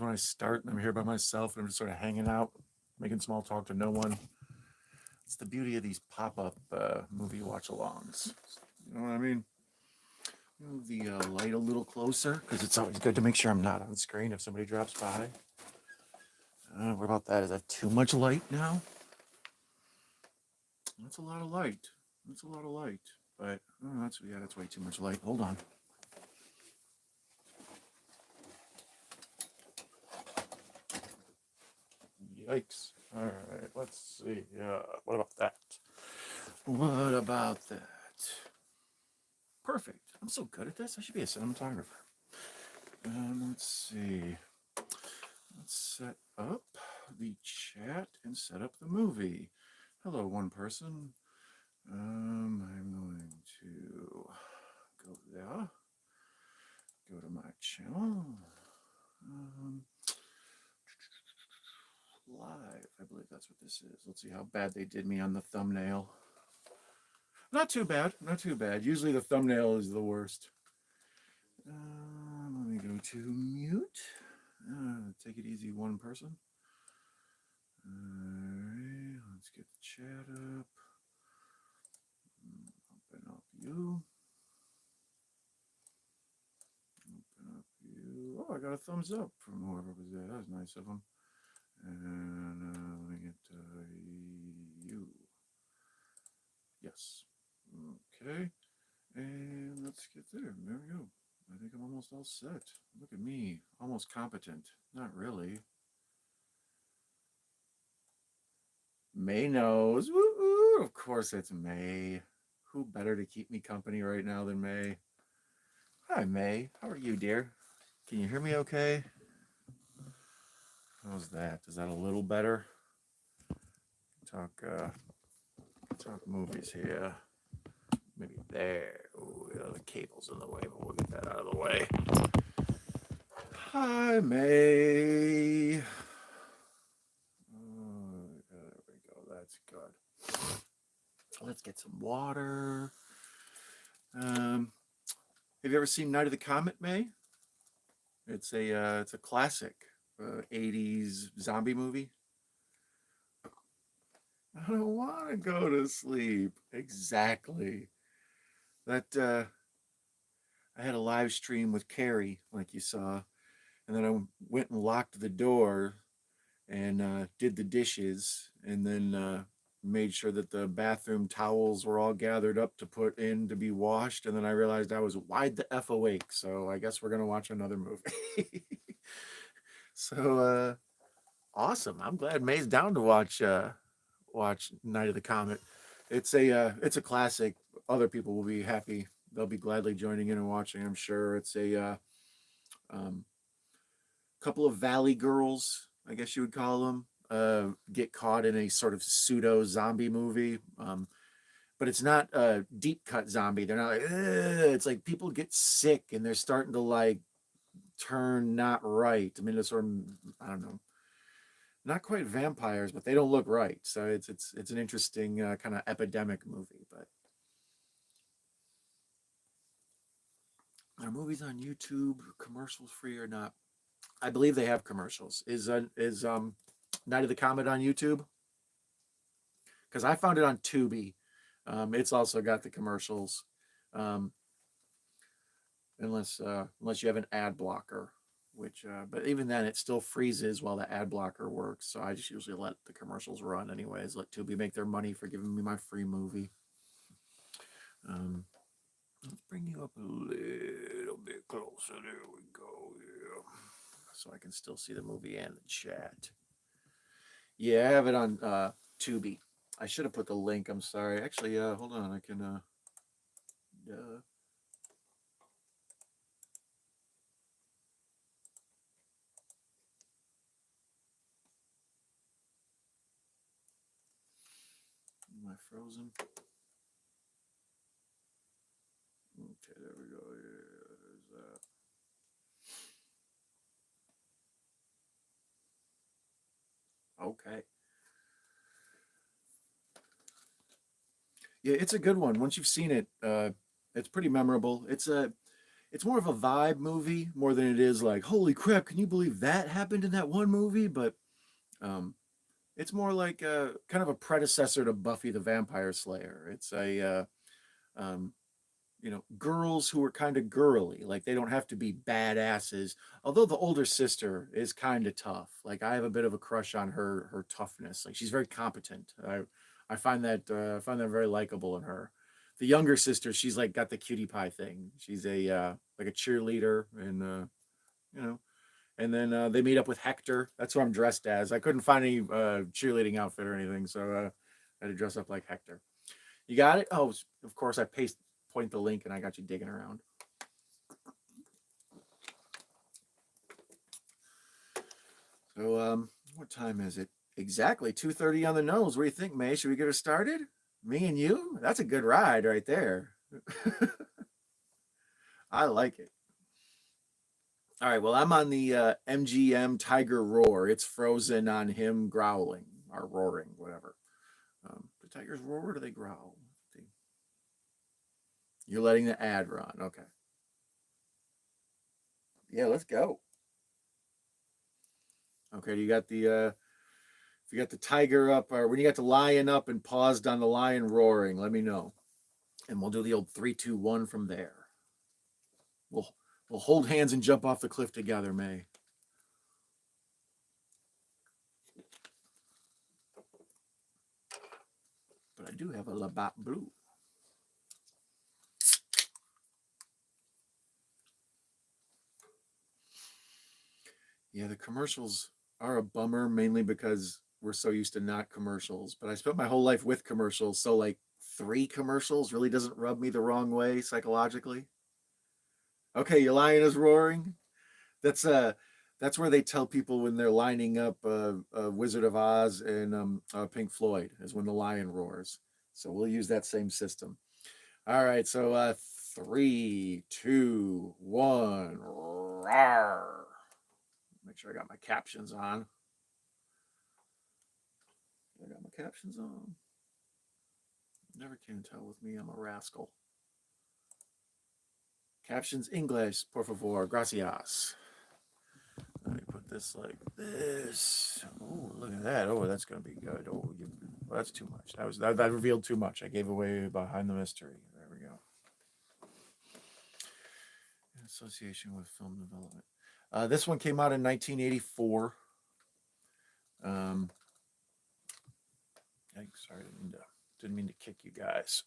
when I start and I'm here by myself and I'm just sort of hanging out, making small talk to no one. It's the beauty of these pop-up movie watch-alongs. You know what I mean? Move the light a little closer because it's always good to make sure I'm not on screen if somebody drops by. What about that? Is that too much light now? That's a lot of light. That's a lot of light. But that's way too much light. Hold on. Yikes. All right, let's see. What about that? What about that? Perfect. I'm so good at this. I should be a cinematographer. Let's see. Let's set up the chat and set up the movie. Hello, one person. I'm going to go there. Go to my channel. Live. I believe that's what this is. Let's see how bad they did me on the thumbnail. Not too bad. Not too bad. Usually the thumbnail is the worst. Let me go to mute. Take it easy, one person. Alright, let's get the chat up. Open up you. Open up you. Oh, I got a thumbs up from whoever was there. That was nice of them. And let me get you. Yes. Okay. And let's get there. There we go. I think I'm almost all set. Look at me. Almost competent. Not really. May knows. Woo-woo. Of course it's May. Who better to keep me company right now than May? Hi, May. How are you, dear? Can you hear me okay? How's that? Is that a little better? Talk movies here. Maybe there. Oh, yeah, the cable's in the way, but we'll get that out of the way. Hi, May. Oh, there we go. That's good. Let's get some water. Have you ever seen Night of the Comet, May? It's a classic 80s zombie movie. I don't want to go to sleep. Exactly. That I had a live stream with Kelli, like you saw, and then I went and locked the door and did the dishes, and then made sure that the bathroom towels were all gathered up to put in to be washed, and then I realized I was wide the F awake, so I guess we're gonna watch another movie. So awesome. I'm glad May's down to watch Night of the Comet. It's a classic. Other people will be happy. They'll be gladly joining in and watching, I'm sure. It's a couple of valley girls, I guess you would call them, get caught in a sort of pseudo zombie movie. But it's not a deep cut zombie. They're not like, ugh. It's like people get sick and they're starting to like turn not right. I mean, it's sort of, I don't know, not quite vampires, but they don't look right. So it's an interesting kind of epidemic movie. But are movies on YouTube commercials free or not? I believe they have commercials. Is Night of the Comet on YouTube? Because I found it on Tubi. It's also got the commercials, unless you have an ad blocker, which but even then it still freezes while the ad blocker works. So I just usually let the commercials run anyways. Let Tubi make their money for giving me my free movie. Let's bring you up a little bit closer. There we go. Yeah. So I can still see the movie and the chat. Yeah, I have it on Tubi. I should have put the link. I'm sorry. Actually, hold on. I can. Am I frozen? Okay, there we go. Yeah, there's that. Okay. Yeah, it's a good one. Once you've seen it, it's pretty memorable. it's more of a vibe movie more than it is like, holy crap, can you believe that happened in that one movie? But um, it's more like a kind of a predecessor to Buffy the Vampire Slayer. It's a um, girls who are kind of girly. Like they don't have to be badasses. Although the older sister is kind of tough. Like I have a bit of a crush on her toughness. Like she's very competent. I find that very likable in her. The younger sister, she's like got the cutie pie thing. She's a like a cheerleader, and you know. And then they meet up with Hector. That's what I'm dressed as. I couldn't find any cheerleading outfit or anything, so I had to dress up like Hector. You got it? Oh, of course. Point the link, and I got you digging around. So, what time is it? Exactly 2:30 on the nose. What do you think, May? Should we get her started? Me and you? That's a good ride right there. I like it. All right. Well, I'm on the MGM Tiger Roar. It's frozen on him growling or roaring, whatever. Do tigers roar or do they growl? You're letting the ad run. Okay. Yeah, let's go. Okay, if you got the tiger up, or when you got the lion up and paused on the lion roaring, let me know. And we'll do the old 3, 2, 1 from there. We'll we'll hold hands and jump off the cliff together, May. But I do have a Labatt Blue. Yeah, the commercials are a bummer, mainly because we're so used to not commercials. But I spent my whole life with commercials, so like 3 commercials really doesn't rub me the wrong way psychologically. Okay, your lion is roaring. That's that's where they tell people when they're lining up Wizard of Oz and Pink Floyd is when the lion roars. So we'll use that same system. All right, so 3, 2, 1, roar. Make sure I got my captions on. I got my captions on. Never can tell with me. I'm a rascal. Captions English, por favor, gracias. Let me put this like this. Oh, look at that. Oh, that's going to be good. Oh, well, that's too much. That revealed too much. I gave away behind the mystery. There we go. In association with film development. This one came out in 1984. Sorry, didn't mean to kick you guys.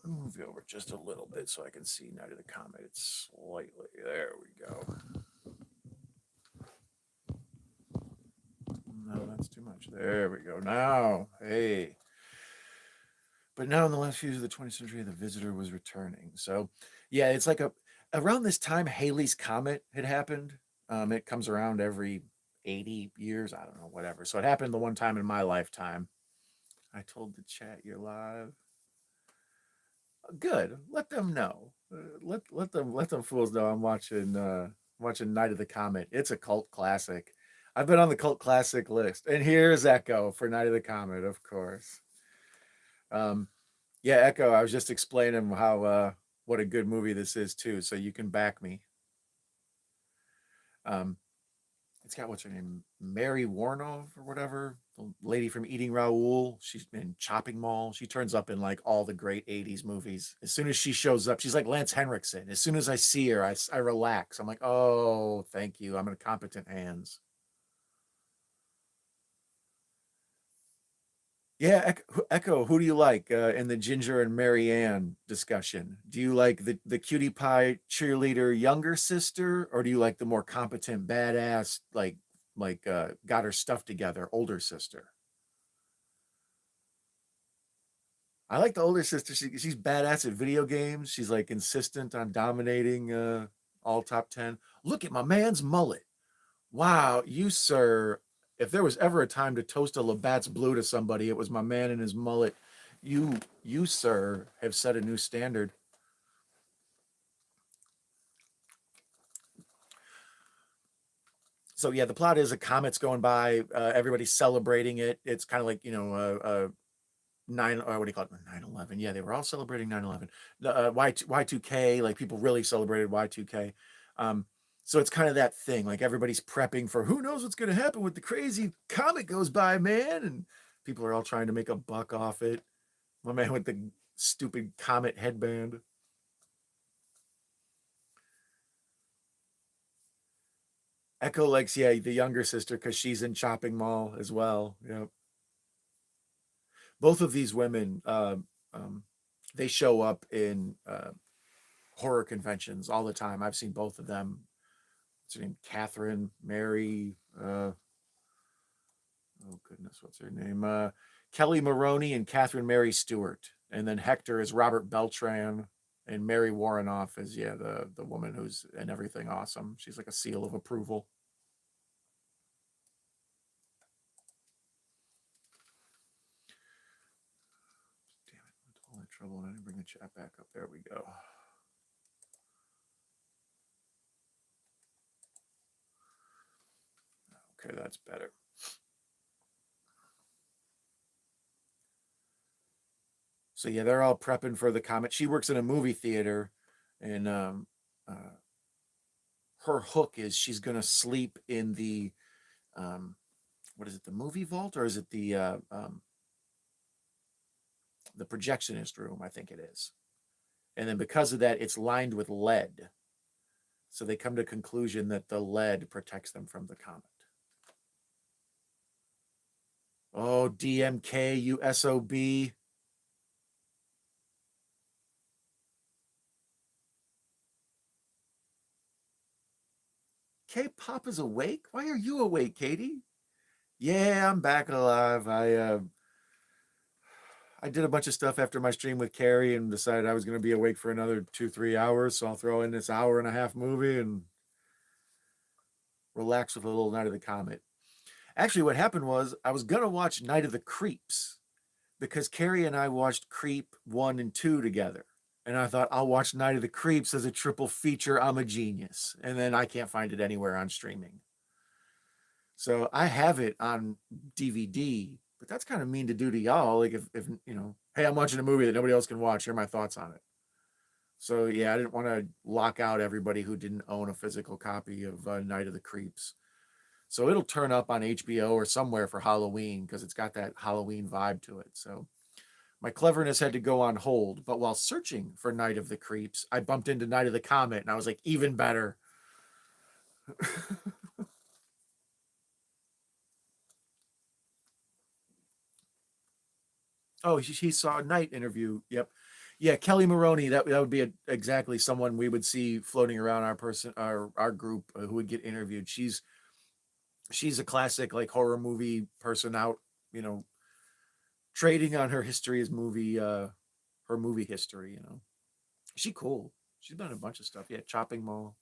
Move you over just a little bit so I can see Night of the Comet. It's slightly. There we go. No, that's too much. There we go. Now, hey. But now in the last few years of the 20th century, the visitor was returning. So, yeah, it's like around this time, Halley's Comet had happened. It comes around every 80 years. I don't know, whatever. So it happened the one time in my lifetime. I told the chat you're live. Good. Let them know. Let them fools know I'm watching Night of the Comet. It's a cult classic. I've been on the cult classic list, and here's Echo for Night of the Comet, of course. Yeah, Echo. I was just explaining how what a good movie this is too, so you can back me. It's got what's her name, Mary Warnow or whatever, the lady from Eating Raoul. She's in Chopping Mall. She turns up in like all the great '80s movies. As soon as she shows up, she's like Lance Henriksen. As soon as I see her, I relax. I'm like, oh, thank you. I'm in competent hands. Yeah, Echo, who do you like in the Ginger and Mary Ann discussion? Do you like the cutie pie cheerleader younger sister, or do you like the more competent, badass, got her stuff together older sister? I like the older sister. She's badass at video games. She's like insistent on dominating all top 10. Look at my man's mullet. Wow, you sir, if there was ever a time to toast a Labatt's Blue to somebody, it was my man and his mullet. You sir, have set a new standard. So yeah, the plot is a comet's going by. Everybody's celebrating it. It's kind of like what do you call it? 9/11. Yeah, they were all celebrating 9/11. Y2K, like people really celebrated Y2K. So it's kind of that thing, like everybody's prepping for who knows what's going to happen with the crazy comet goes by, man. And people are all trying to make a buck off it. My man with the stupid comet headband. Echo likes, yeah, the younger sister because she's in Chopping Mall as well. Yeah. Both of these women, they show up in horror conventions all the time. I've seen both of them. What's her name? Catherine, Mary. Oh goodness, what's her name? Kelli Maroney and Catherine Mary Stewart. And then Hector is Robert Beltran, and Mary Warrenoff is, yeah, the woman who's in Everything Awesome. She's like a seal of approval. Damn it! Went all that trouble and I didn't bring the chat back up. There we go. Okay, that's better. So yeah, they're all prepping for the comet. She works in a movie theater, and her hook is she's gonna sleep in the what is it, the movie vault, or is it the projectionist room? I think it is. And then because of that, it's lined with lead. So they come to conclusion that the lead protects them from the comet. Oh, DMK, you SOB. K-pop is awake? Why are you awake, Katie? Yeah, I'm back alive. I did a bunch of stuff after my stream with Carrie and decided I was going to be awake for another 2-3 hours. So I'll throw in this hour and a half movie and relax with a little Night of the Comet. Actually, what happened was I was going to watch Night of the Creeps because Carrie and I watched Creep 1 and 2 together. And I thought, I'll watch Night of the Creeps as a triple feature. I'm a genius. And then I can't find it anywhere on streaming. So I have it on DVD, but that's kind of mean to do to y'all. Like if hey, I'm watching a movie that nobody else can watch. Here are my thoughts on it. So yeah, I didn't want to lock out everybody who didn't own a physical copy of Night of the Creeps. So it'll turn up on HBO or somewhere for Halloween because it's got that Halloween vibe to it. So my cleverness had to go on hold. But while searching for Night of the Creeps, I bumped into Night of the Comet, and I was like, even better. Oh, he saw a Night interview. Yep. Yeah, Kelli Maroney. That would be exactly someone we would see floating around our group who would get interviewed. She's a classic like horror movie person out, you know, trading on her history as movie her movie history. She cool. She's done a bunch of stuff. Yeah, Chopping Mall.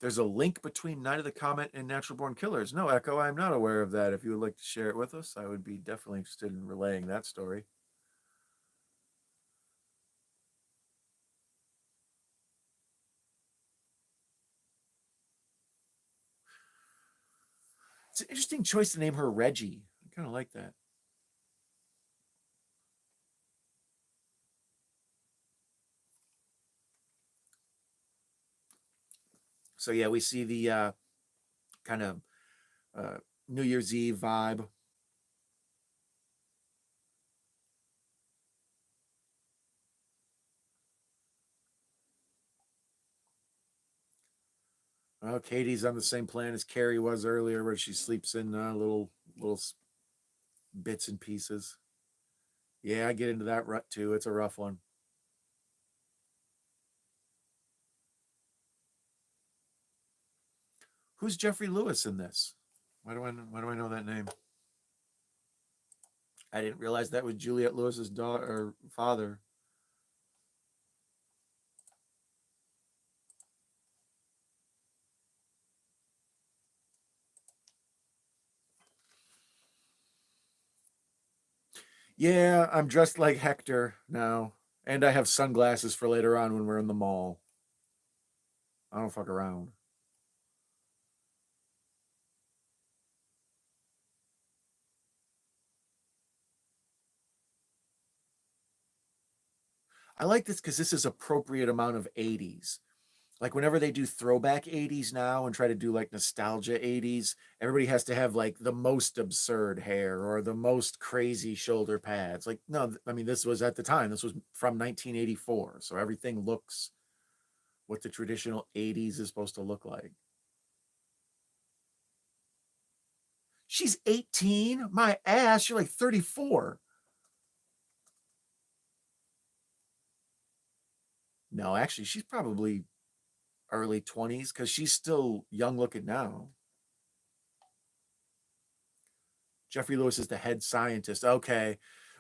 There's a link between Night of the Comet and Natural Born Killers. No, Echo, I'm not aware of that. If you would like to share it with us, I would be definitely interested in relaying that story. It's an interesting choice to name her Reggie. I kind of like that. So yeah, we see the kind of New Year's Eve vibe. Oh, Katie's on the same plan as Carrie was earlier, where she sleeps in little bits and pieces. Yeah, I get into that rut too. It's a rough one. Who's Jeffrey Lewis in this? Why do I know that name? I didn't realize that was Juliette Lewis's daughter or father. Yeah, I'm dressed like Hector now, and I have sunglasses for later on when we're in the mall. I don't fuck around. I like this because this is appropriate amount of 80s. Like whenever they do throwback 80s now and try to do like nostalgia 80s, everybody has to have like the most absurd hair or the most crazy shoulder pads. Like, no, I mean, this was at the time, this was from 1984. So everything looks what the traditional 80s is supposed to look like. She's 18. My ass, you're like 34. No, actually, she's probably early 20s because she's still young looking now. Jeffrey Lewis is the head scientist. Okay.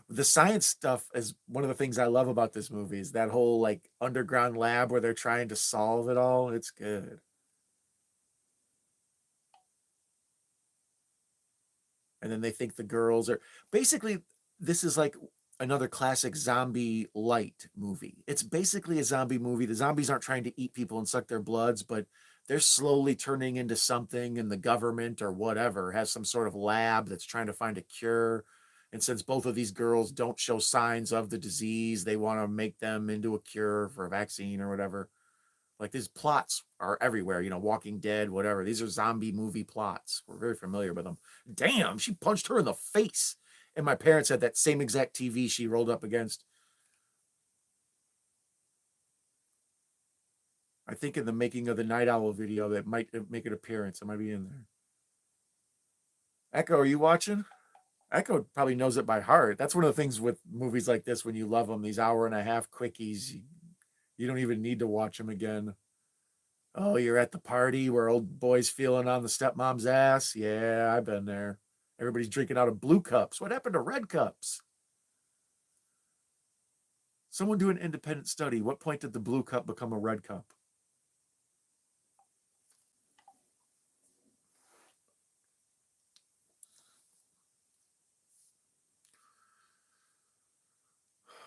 The science stuff is one of the things I love about this movie is that whole like underground lab where they're trying to solve it all. It's good. And then they think the girls are basically this is like another classic zombie light movie. It's basically a zombie movie. The zombies aren't trying to eat people and suck their bloods, but they're slowly turning into something, and the government or whatever has some sort of lab that's trying to find a cure. And since both of these girls don't show signs of the disease, they want to make them into a cure for a vaccine or whatever. Like these plots are everywhere, Walking Dead, whatever. These are zombie movie plots. We're very familiar with them. Damn, she punched her in the face. And my parents had that same exact TV she rolled up against. I think in the making of the Night Owl video that might make an appearance. It might be in there. Echo, are you watching? Echo probably knows it by heart. That's one of the things with movies like this when you love them, these hour and a half quickies. You don't even need to watch them again. Oh, you're at the party where old boy's feeling on the stepmom's ass? Yeah, I've been there. Everybody's drinking out of blue cups. What happened to red cups? Someone do an independent study. What point did the blue cup become a red cup?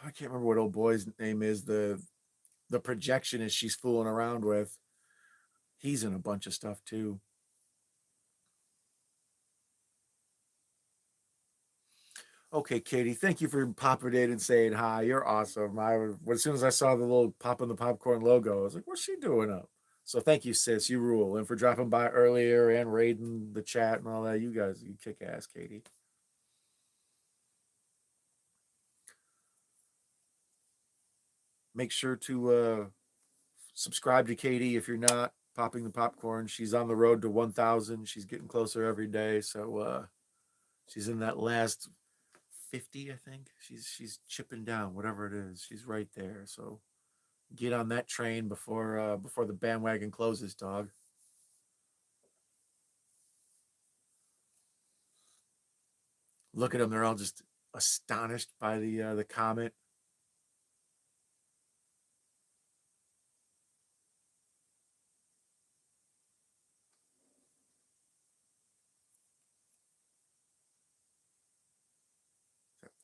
I can't remember what old boy's name is. The projectionist she's fooling around with. He's in a bunch of stuff too. Okay, Katie, thank you for popping in and saying hi. You're awesome. As soon as I saw the little pop in the popcorn logo, I was like, what's she doing up? So thank you, sis. You rule. And for dropping by earlier and raiding the chat and all that. You guys, you kick ass, Katie. Make sure to subscribe to Katie if you're not popping the popcorn. She's on the road to 1,000. She's getting closer every day. So she's in that last 50, I think. She's chipping down, whatever it is. She's right there. So get on that train before the bandwagon closes, dog. Look at them; they're all just astonished by the comet.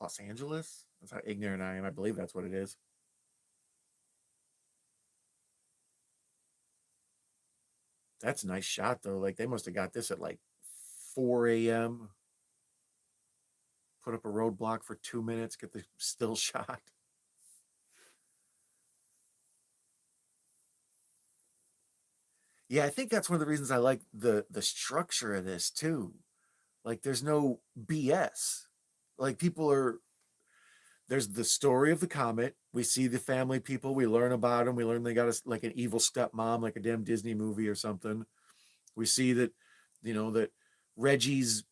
Los Angeles? That's how ignorant I am. I believe that's what it is. That's a nice shot though. Like they must have got this at like 4 a.m. Put up a roadblock for 2 minutes, get the still shot. Yeah, I think that's one of the reasons I like the structure of this too. Like there's no BS. Like people are there's the story of the comet. We see the family people. We learn about them. We learn they got like an evil stepmom, like a damn Disney movie or something. We see that, that Reggie's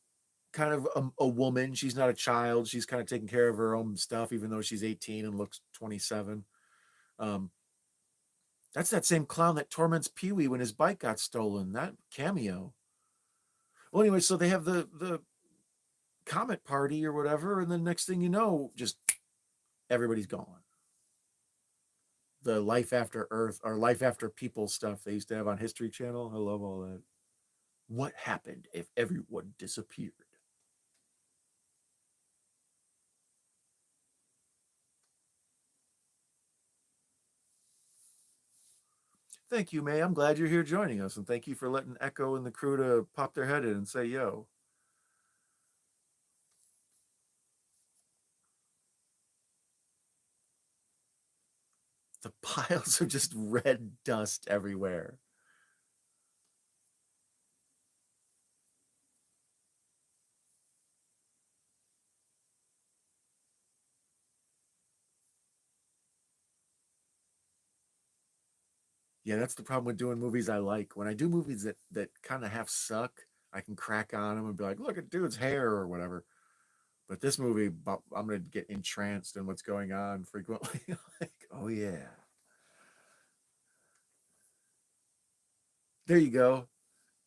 kind of a woman. She's not a child. She's kind of taking care of her own stuff, even though she's 18 and looks 27. Um, that's that same clown that torments Pee Wee when his bike got stolen. That cameo. Well, anyway, so they have the comet party or whatever, and then next thing you know, just everybody's gone. The life after Earth or life after people stuff they used to have on History Channel. I love all that. What happened if everyone disappeared? Thank you, May. I'm glad you're here joining us, and thank you for letting Echo and the crew to pop their head in and say yo. piles of just red dust everywhere. Yeah, that's the problem with doing movies I like. When I do movies that kind of half suck, I can crack on them and be like, "Look at dude's hair" or whatever. But this movie, I'm gonna get entranced in what's going on frequently. Like, oh yeah, there you go.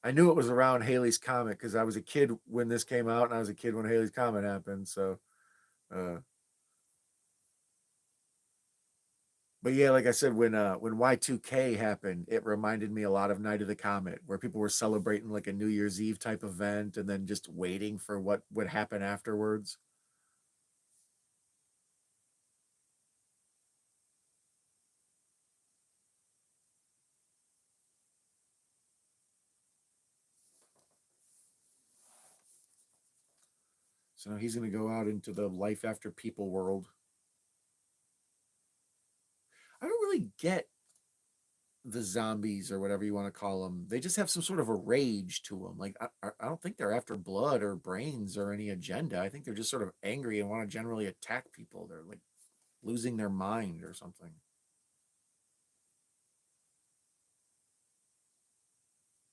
I knew it was around Haley's Comet because I was a kid when this came out, and I was a kid when Haley's Comet happened. So, uh, but yeah, like I said, when Y2K happened, it reminded me a lot of Night of the Comet, where people were celebrating like a New Year's Eve type event, and then just waiting for what would happen afterwards. So he's going to go out into the life after people world. I don't really get the zombies or whatever you want to call them. They just have some sort of a rage to them. Like I don't think they're after blood or brains or any agenda. I think they're just sort of angry and want to generally attack people. They're like losing their mind or something.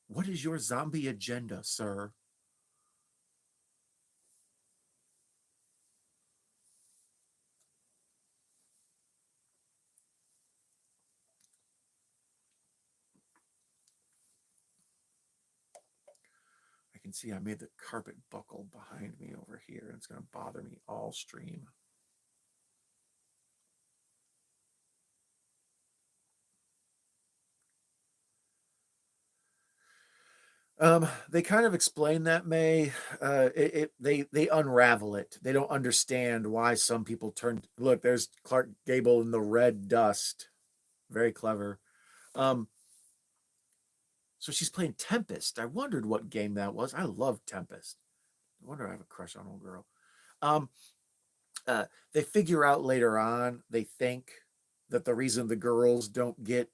What is your zombie agenda, sir? I can see I made the carpet buckle behind me over here, and it's going to bother me all stream. They kind of explain that, May. They unravel it. They don't understand why some people turn. Look, there's Clark Gable in the red dust. Very clever. Um, so she's playing Tempest. I wondered what game that was. I love Tempest. I wonder I have a crush on old girl. Um, uh, they figure out later on. They think that the reason the girls don't get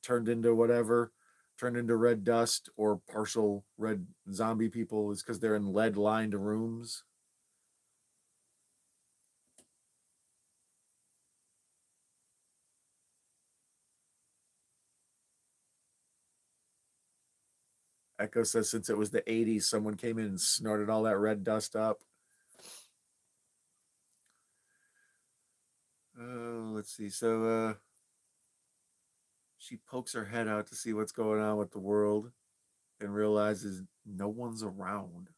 turned into whatever, turned into red dust or partial red zombie people, is because they're in lead lined rooms. Echo says since it was the 80s, someone came in and snorted all that red dust up. Oh, let's see. So she pokes her head out to see what's going on with the world and realizes no one's around.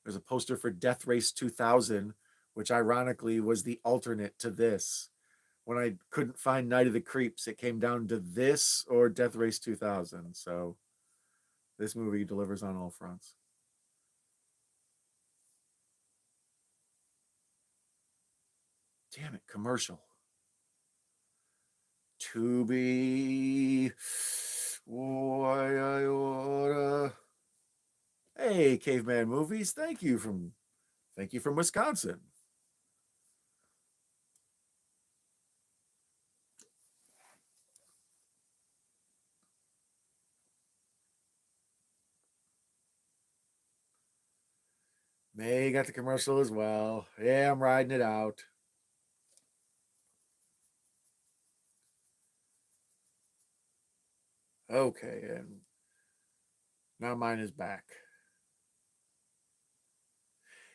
There's a poster for Death Race 2000, which ironically was the alternate to this. When I couldn't find Night of the Creeps, it came down to this or Death Race 2000. So this movie delivers on all fronts. Damn it, commercial. To be why I oughta. Hey, caveman movies. Thank you from Wisconsin. May got the commercial as well. Yeah, I'm riding it out. Okay, and now mine is back.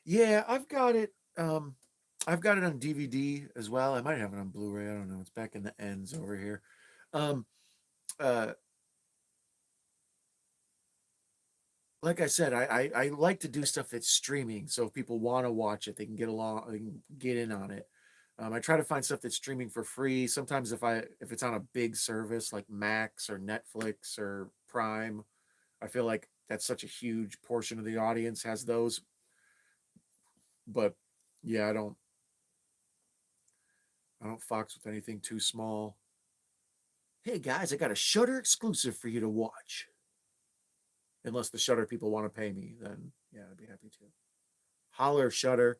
Yeah, I've got it on DVD as well. I might have it on Blu-ray. I don't know. It's back in the ends over here. Um, uh, like I said, I like to do stuff that's streaming. So if people want to watch it, they can get along, they can get in on it. I try to find stuff that's streaming for free. Sometimes if it's on a big service like Max or Netflix or Prime, I feel like that's such a huge portion of the audience has those. But yeah, I don't fox with anything too small. Hey guys, I got a Shutter exclusive for you to watch. Unless the Shutter people want to pay me, then yeah, I'd be happy to. Holler Shutter.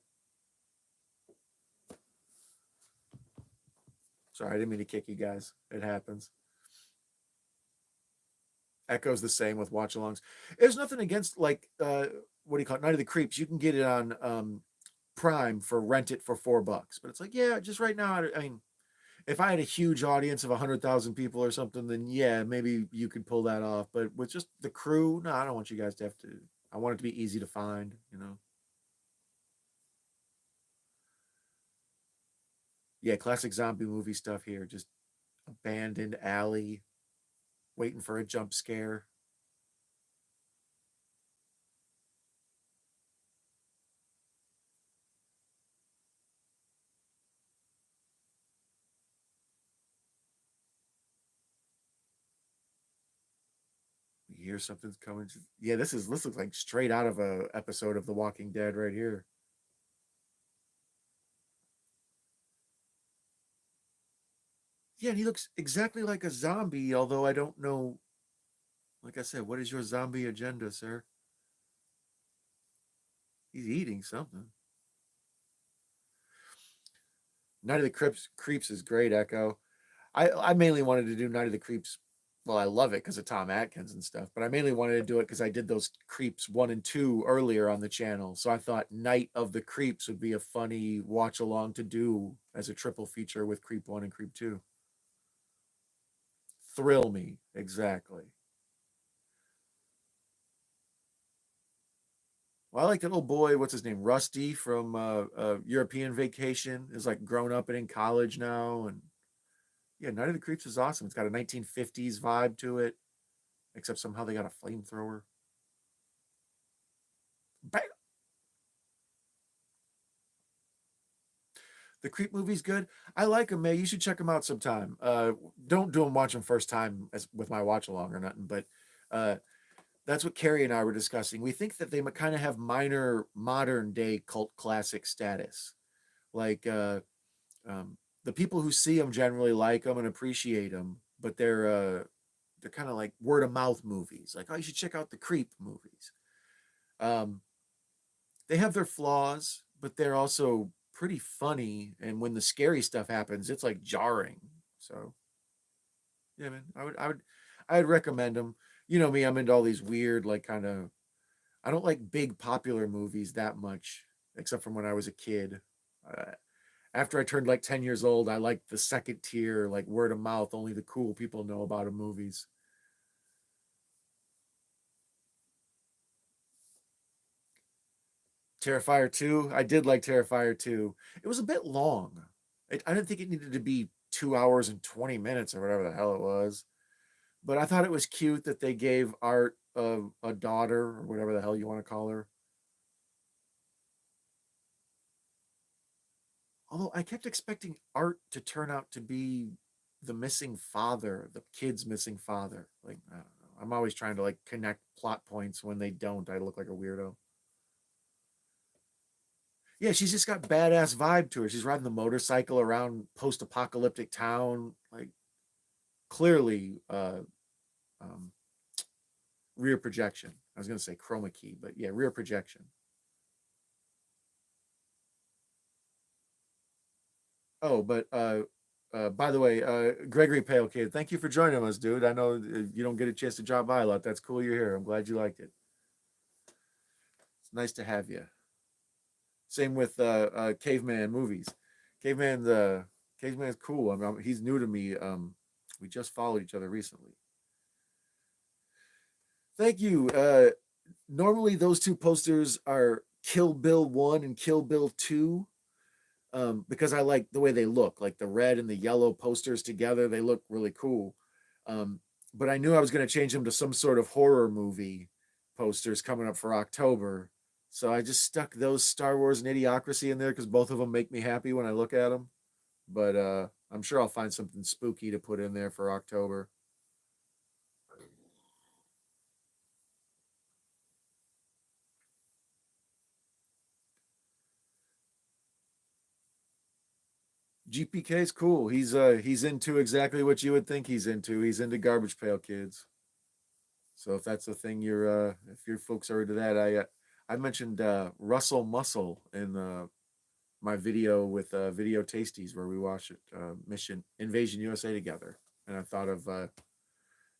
Sorry, I didn't mean to kick you guys. It happens. Echo's the same with watch alongs. There's nothing against like what do you call it? Night of the Creeps. You can get it on Prime for rent it for $4. But it's like, yeah, just right now, I mean, if I had a huge audience of 100,000 people or something, then yeah, maybe you could pull that off. But with just the crew, no, I don't want you guys to have to. I want it to be easy to find, you know. Yeah, classic zombie movie stuff here. Just abandoned alley, waiting for a jump scare. You hear something's coming. Yeah, this looks like straight out of a episode of The Walking Dead right here. Yeah, and he looks exactly like a zombie, although I don't know. Like I said, what is your zombie agenda, sir? He's eating something. Night of the Creeps is great, Echo. I mainly wanted to do Night of the Creeps. Well, I love it because of Tom Atkins and stuff, but I mainly wanted to do it because I did those Creeps 1 and 2 earlier on the channel. So I thought Night of the Creeps would be a funny watch along to do as a triple feature with Creep 1 and Creep 2. Thrill me, exactly. Well, I like that little boy. What's his name? Rusty from European Vacation is like grown up and in college now, and yeah, Night of the Creeps is awesome. It's got a 1950s vibe to it, except somehow they got a flamethrower. Bam! The Creep movie's good. I like them, May. You should check them out sometime. Don't do them watch them first time as with my watch along or nothing, but uh, that's what Carrie and I were discussing. We think that they kind of have minor modern day cult classic status. Like the people who see them generally like them and appreciate them, but they're kind of like word of mouth movies. Like, oh, you should check out the Creep movies. Um, they have their flaws, but they're also pretty funny. And when the scary stuff happens, it's like jarring. So yeah, man, I'd recommend them. You know me, I'm into all these weird, like kind of. I don't like big popular movies that much, except from when I was a kid. Uh, After I turned like 10 years old, I liked the second tier, like word of mouth, only the cool people know about the movies. Terrifier 2, I did like Terrifier 2. It was a bit long. I didn't think it needed to be 2 hours and 20 minutes or whatever the hell it was. But I thought it was cute that they gave Art a daughter or whatever the hell you want to call her. Although I kept expecting Art to turn out to be the missing father, the kid's missing father. Like, I don't know. I'm always trying to like connect plot points. When they don't, I look like a weirdo. Yeah, she's just got badass vibe to her. She's riding the motorcycle around post-apocalyptic town, like clearly um, rear projection. I was gonna say chroma key, but yeah, rear projection. Oh, but by the way, Gregory Pale Kid, thank you for joining us, dude. I know you don't get a chance to drop by a lot. That's cool you're here. I'm glad you liked it. It's nice to have you. Same with caveman movies. Caveman caveman's cool. He's new to me. We just followed each other recently. Thank you. Normally those two posters are Kill Bill 1 and Kill Bill 2, because I like the way they look, like the red and the yellow posters together. They look really cool. Um, but I knew I was going to change them to some sort of horror movie posters coming up for October. So I just stuck those Star Wars and Idiocracy in there because both of them make me happy when I look at them. But I'm sure I'll find something spooky to put in there for October. GPK is cool. He's into exactly what you would think he's into. He's into Garbage Pail Kids. So if that's the thing if your folks are into that, I mentioned Russell Muscle in my video with Video Tasties where we watched Mission Invasion USA together, and I thought of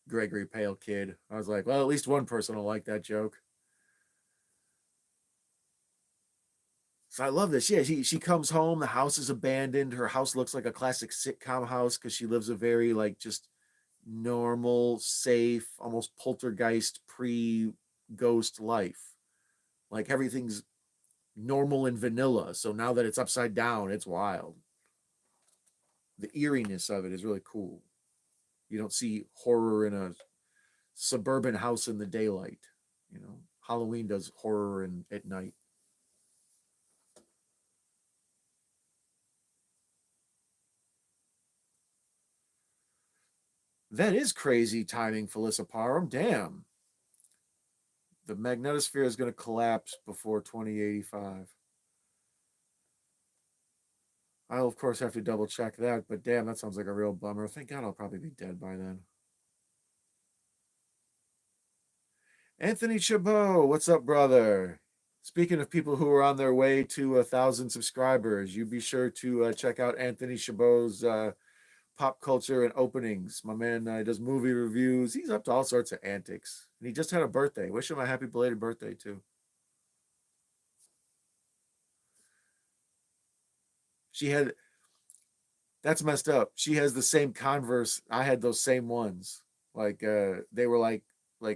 Gregory Pale Kid. I was like, well, at least one person will like that joke. So I love this. Yeah, she comes home. The house is abandoned. Her house looks like a classic sitcom house because she lives a very like just normal, safe, almost poltergeist pre-ghost life. Like everything's normal and vanilla. So now that it's upside down, it's wild. The eeriness of it is really cool. You don't see horror in a suburban house in the daylight. You know, Halloween does horror at night. That is crazy timing, Felissa Parham. Damn. The magnetosphere is going to collapse before 2085. I'll, of course, have to double check that, but damn, that sounds like a real bummer. Thank God I'll probably be dead by then. Anthony Chabot, what's up, brother? Speaking of people who are on their way to 1,000 subscribers, you be sure to check out Anthony Chabot's pop culture and openings. My man does movie reviews. He's up to all sorts of antics. And he just had a birthday. Wish him a happy belated birthday, too. She had, that's messed up. She has the same Converse. I had those same ones. Like, they were like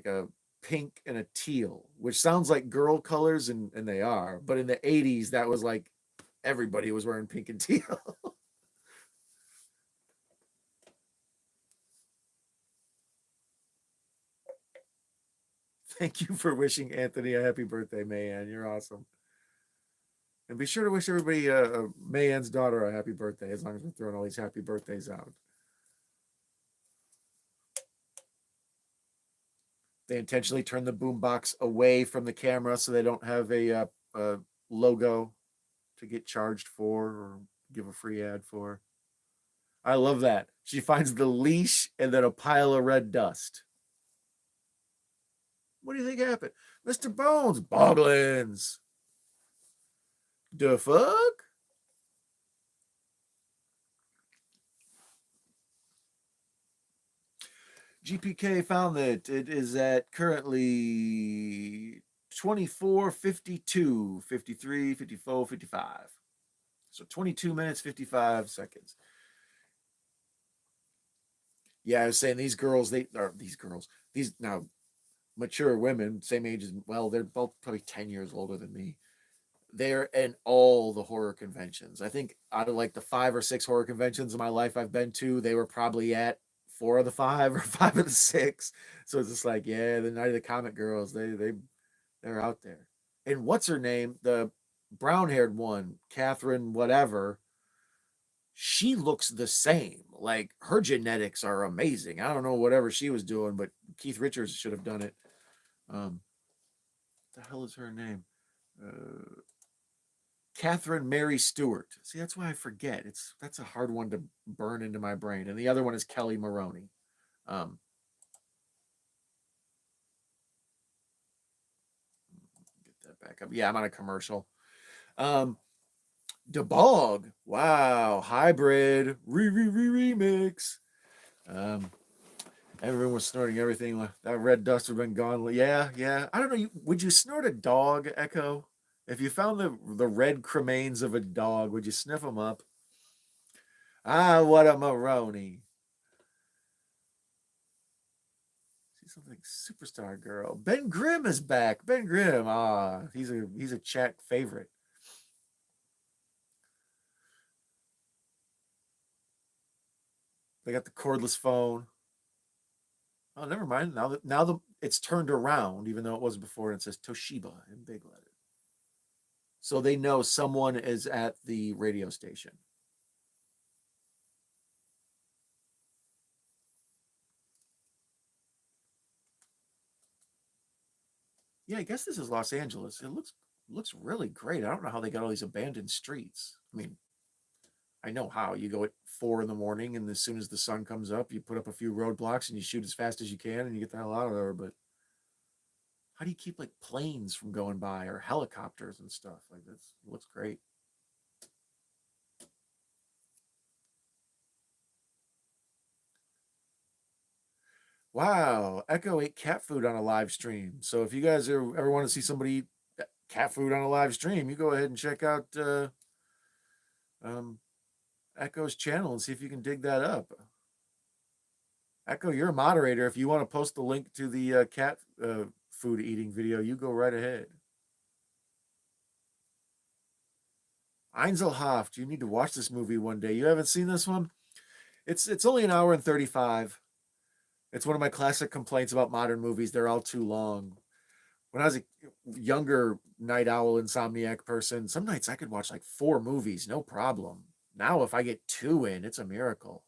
a pink and a teal, which sounds like girl colors, and they are. But in the 80s, that was like everybody was wearing pink and teal. Thank you for wishing Anthony a happy birthday, Mayan. You're awesome. And be sure to wish everybody Mayan's daughter a happy birthday, as long as we're throwing all these happy birthdays out. They intentionally turn the boombox away from the camera so they don't have a logo to get charged for or give a free ad for. I love that. She finds the leash and then a pile of red dust. What do you think happened? Mr. Bones, Boglins. The fuck? GPK found that it is at currently 24, 52, 53, 54, 55. So 22 minutes, 55 seconds. Yeah, I was saying these girls, these now mature women, same age as, well, they're both probably 10 years older than me. They're in all the horror conventions. I think out of like the 5 or 6 horror conventions in my life I've been to, they were probably at 4 of the 5 or 5 of the 6. So it's just like, yeah, the Night of the Comet girls, they're out there. And what's her name? The brown haired one, Catherine, whatever. She looks the same. Like her genetics are amazing. I don't know whatever she was doing, but Keith Richards should have done it. What the hell is her name? Catherine Mary Stewart. See, that's why I forget. That's a hard one to burn into my brain. And the other one is Kelli Maroney. Get that back up. Yeah, I'm on a commercial. DeBog. Wow, hybrid remix. Everyone was snorting everything. That red dust would have been gone. Yeah, yeah. I don't know. Would you snort a dog, Echo? If you found the red cremains of a dog, would you sniff them up? Ah, what a Maroney. See something superstar girl. Ben Grimm is back. Ben Grimm. Ah, he's a chat favorite. They got the cordless phone. Oh, never mind. Now it's turned around, even though it was before, and it says Toshiba in big letters. So they know someone is at the radio station. Yeah, I guess this is Los Angeles. It looks really great. I don't know how they got all these abandoned streets. I mean, I know how. You go at 4 in the morning, and as soon as the sun comes up, you put up a few roadblocks and you shoot as fast as you can, and you get the hell out of there. But how do you keep like planes from going by or helicopters and stuff? Like this looks great. Wow, Echo ate cat food on a live stream. So if you guys ever want to see somebody eat cat food on a live stream, you go ahead and check out um, Echo's channel and see if you can dig that up. Echo, you're a moderator. If you want to post the link to the cat food eating video, you go right ahead. Einzelhaft, you need to watch this movie one day. You haven't seen this one? It's only an hour and 35. It's one of my classic complaints about modern movies. They're all too long. When I was a younger night owl insomniac person, some nights I could watch like 4 movies, no problem. Now, if I get 2 in, it's a miracle.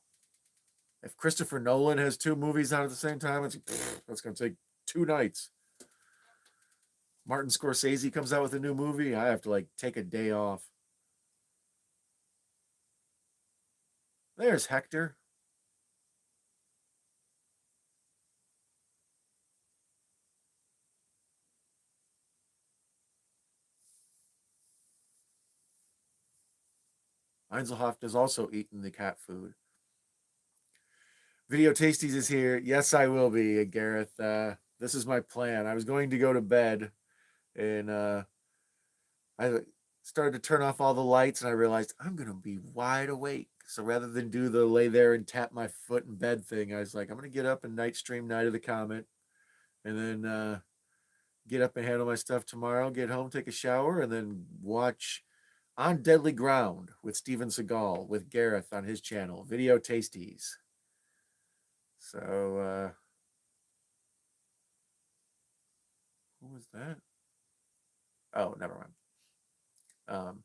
If Christopher Nolan has 2 movies out at the same time, that's going to take 2 nights. Martin Scorsese comes out with a new movie, I have to like take a day off. There's Hector. Einzelhoft has also eaten the cat food. Video Tasties is here. Yes, I will be, Gareth. This is my plan. I was going to go to bed, and I started to turn off all the lights, and I realized I'm going to be wide awake. So rather than do the lay there and tap my foot in bed thing, I was like, I'm going to get up and night stream Night of the Comet, and then get up and handle my stuff tomorrow, get home, take a shower, and then watch On Deadly Ground with Steven Seagal with Gareth on his channel, Video Tasties. So, who was that? Oh, never mind.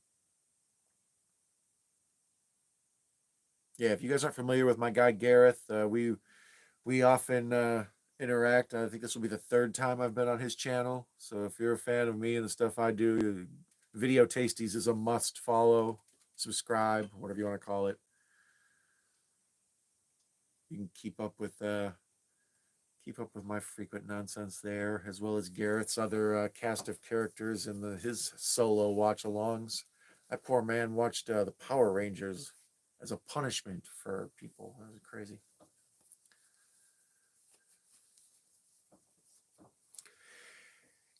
Yeah, if you guys aren't familiar with my guy Gareth, we often interact. I think this will be the 3rd time I've been on his channel. So if you're a fan of me and the stuff I do, Video Tasties is a must follow, subscribe, whatever you want to call it. You can keep up with my frequent nonsense there, as well as Garrett's other cast of characters and his solo watch-alongs. That poor man watched the Power Rangers as a punishment for people. That was crazy.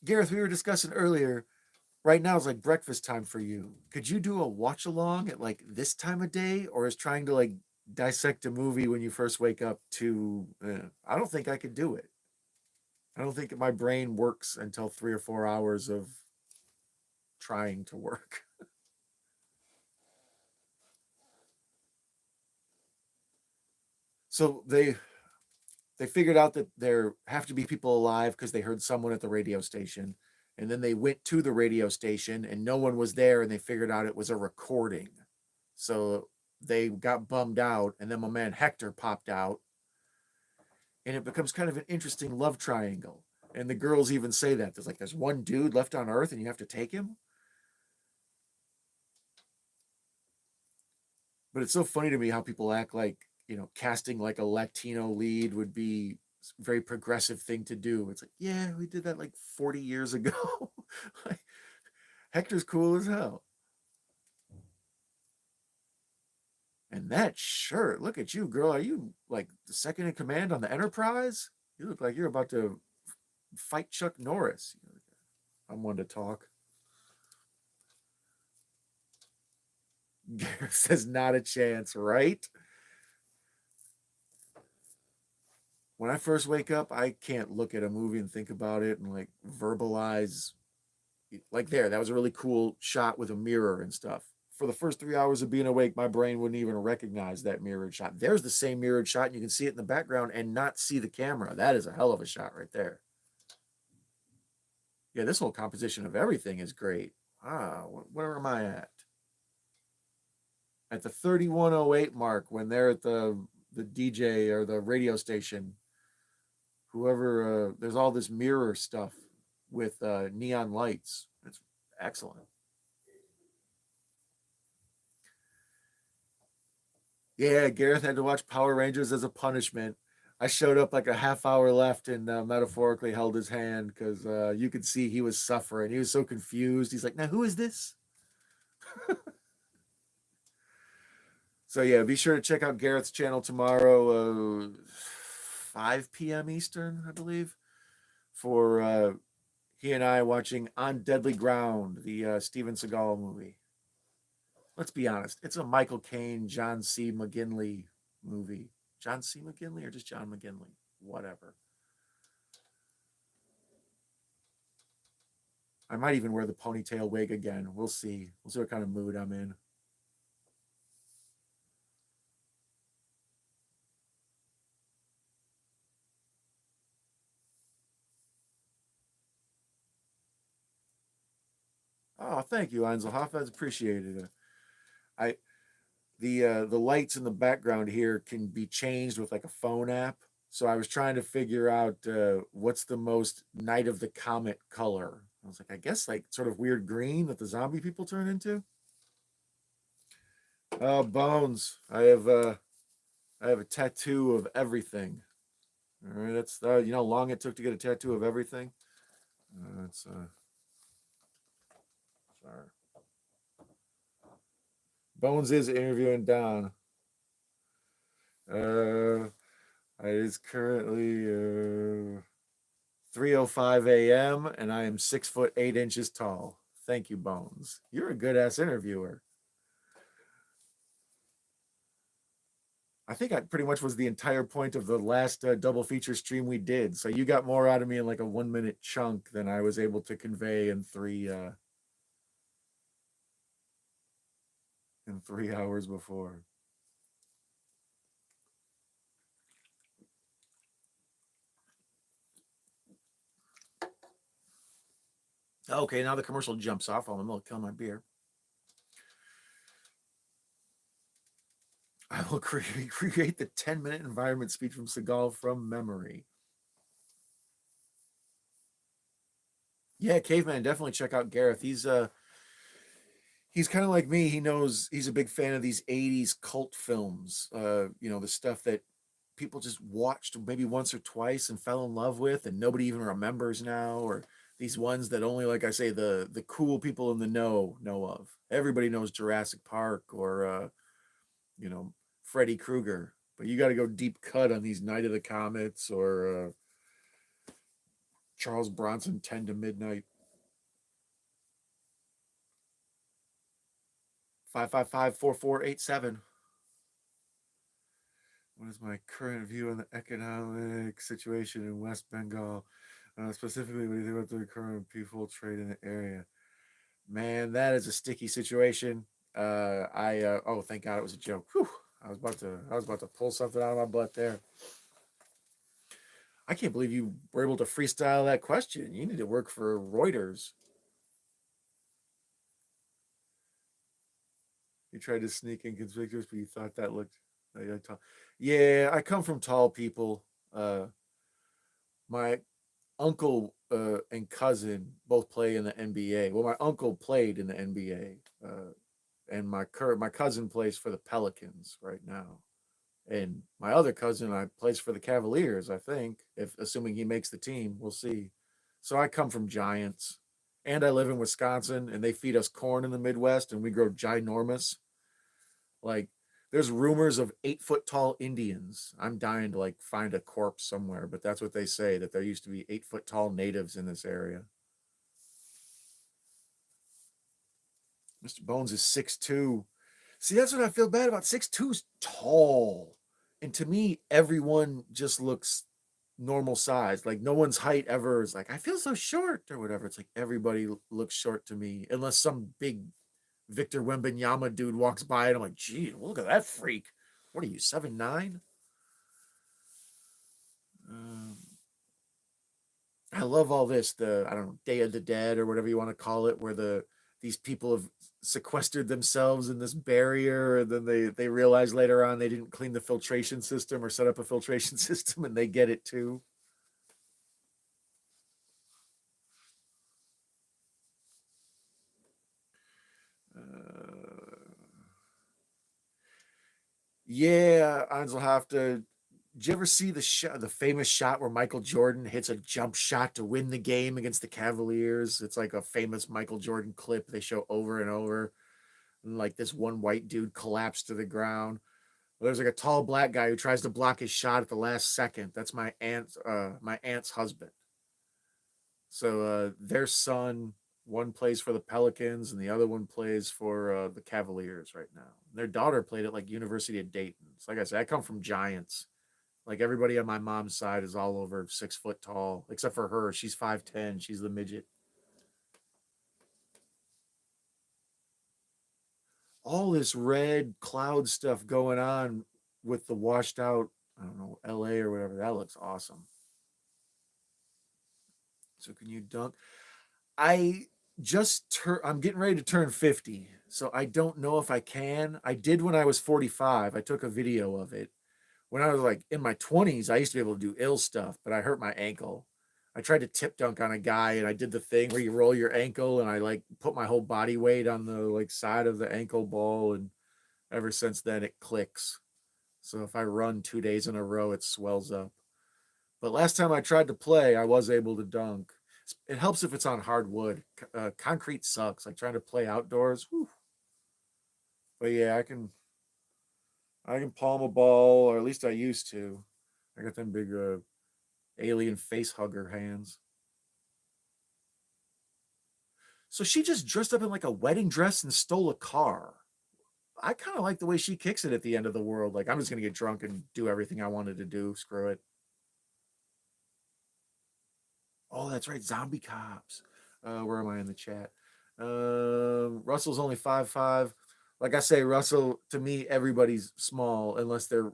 Gareth, we were discussing earlier, right now is like breakfast time for you. Could you do a watch along at like this time of day, or is trying to like dissect a movie when you first wake up to I don't think I could do it. I don't think my brain works until 3 or 4 hours of trying to work. So they figured out that there have to be people alive because they heard someone at the radio station, and then they went to the radio station and no one was there, and they figured out it was a recording. So they got bummed out, and then my man Hector popped out, and it becomes kind of an interesting love triangle. And the girls even say that there's one dude left on Earth and you have to take him. But it's so funny to me how people act like, casting like a Latino lead would be a very progressive thing to do. It's like, yeah, we did that like 40 years ago. Like, Hector's cool as hell. And that shirt, look at you, girl. Are you like the second in command on the Enterprise? You look like you're about to fight Chuck Norris. I'm one to talk. Gareth says, not a chance, right? When I first wake up, I can't look at a movie and think about it and like verbalize. Like that was a really cool shot with a mirror and stuff. For the first 3 hours of being awake, my brain wouldn't even recognize that mirrored shot. There's the same mirrored shot, and you can see it in the background and not see the camera. That is a hell of a shot right there. Yeah, this whole composition of everything is great. Where am I at? At the 3108 mark, when they're at the DJ or the radio station, whoever, there's all this mirror stuff with neon lights. It's excellent. Yeah, Gareth had to watch Power Rangers as a punishment. I showed up like a half hour left and metaphorically held his hand because you could see he was suffering. He was so confused. He's like, now who is this? So yeah, be sure to check out Gareth's channel tomorrow, 5 p.m. Eastern, I believe, for he and I watching On Deadly Ground, the Steven Seagal movie. Let's be honest, it's a Michael Caine, John C. McGinley movie. John C. McGinley or just John McGinley? Whatever. I might even wear the ponytail wig again. We'll see. We'll see what kind of mood I'm in. Oh, thank you, Einzelhoff. That's appreciated. I the lights in the background here can be changed with like a phone app. So I was trying to figure out what's the most Night of the Comet color. I was like, I guess like sort of weird green that the zombie people turn into. Bones. I have a tattoo of everything. All right, that's you know how long it took to get a tattoo of everything. It's sorry. Bones is interviewing Don. It is currently 3:05 a.m. and I am 6 foot 8 inches tall. Thank you, Bones. You're a good ass interviewer. I think I pretty much was the entire point of the last double feature stream we did. So you got more out of me in like a 1 minute chunk than I was able to convey in 3 hours before. Okay, now the commercial jumps off. I'm in the middle of killing my beer. I will create the 10-minute environment speech from Seagal from memory. Yeah, Caveman, definitely check out Gareth. He's kind of like me. He knows he's a big fan of these 80s cult films. You know, the stuff that people just watched maybe once or twice and fell in love with and nobody even remembers now, or these ones that only, like I say, the cool people in the know of. Everybody knows Jurassic Park or you know, Freddy Krueger, but you got to go deep cut on these Night of the Comets or Charles Bronson 10 to Midnight. 555-4487. What is my current view on the economic situation in West Bengal? Specifically, what do you think about the current peaceful trade in the area? Man, that is a sticky situation. Oh, thank God it was a joke. Whew. I was about to pull something out of my butt there. I can't believe you were able to freestyle that question. You need to work for Reuters. You tried to sneak inconspicuous, but you thought that looked tall. Yeah, I come from tall people. My uncle and cousin both play in the NBA. Well, my uncle played in the NBA, and my cousin plays for the Pelicans right now. And my other cousin I plays for the Cavaliers, I think, if assuming he makes the team. We'll see. So I come from giants. And I live in Wisconsin and they feed us corn in the Midwest and we grow ginormous. Like there's rumors of 8 foot tall Indians. I'm dying to like find a corpse somewhere, but that's what they say, that there used to be 8 foot tall natives in this area. Mr. Bones is 6'2". See, that's what I feel bad about. 6'2's tall. And to me, everyone just looks normal size. Like no one's height ever is like, I feel so short or whatever. It's like everybody looks short to me, unless some big Victor Wembanyama dude walks by and I'm like, gee, look at that freak. What are you, 7'9"? Um, I love all this, the I don't know, Day of the Dead or whatever you want to call it, where these people have sequestered themselves in this barrier, and then they realize later on they didn't clean the filtration system or set up a filtration system, and they get it too. Uh, yeah, Ansel have to. Did you ever see the famous shot where Michael Jordan hits a jump shot to win the game against the Cavaliers? It's like a famous Michael Jordan clip they show over and over. And like this one white dude collapsed to the ground. There's like a tall black guy who tries to block his shot at the last second. That's my aunt's husband. So their son, one plays for the Pelicans and the other one plays for the Cavaliers right now. Their daughter played at like University of Dayton. So like I said, I come from giants. Like everybody on my mom's side is all over 6 foot tall, except for her. She's 5'10". She's the midget. All this red cloud stuff going on with the washed out, I don't know, LA or whatever. That looks awesome. So can you dunk? I I'm getting ready to turn 50. So I don't know if I can. I did when I was 45. I took a video of it. When I was like in my 20s, I used to be able to do ill stuff, but I hurt my ankle. I tried to tip dunk on a guy and I did the thing where you roll your ankle and I like put my whole body weight on the like side of the ankle ball, and ever since then it clicks. So if I run 2 days in a row, it swells up. But last time I tried to play, I was able to dunk. It helps if it's on hardwood. Concrete sucks. Like trying to play outdoors. Whew. But yeah, I can palm a ball, or at least I used to. I got them big alien face hugger hands. So she just dressed up in like a wedding dress and stole a car. I kind of like the way she kicks it at the end of the world. Like, I'm just going to get drunk and do everything I wanted to do. Screw it. Oh, that's right. Zombie cops. Where am I in the chat? Russell's only 5'5". Like I say, Russell, to me, everybody's small unless they're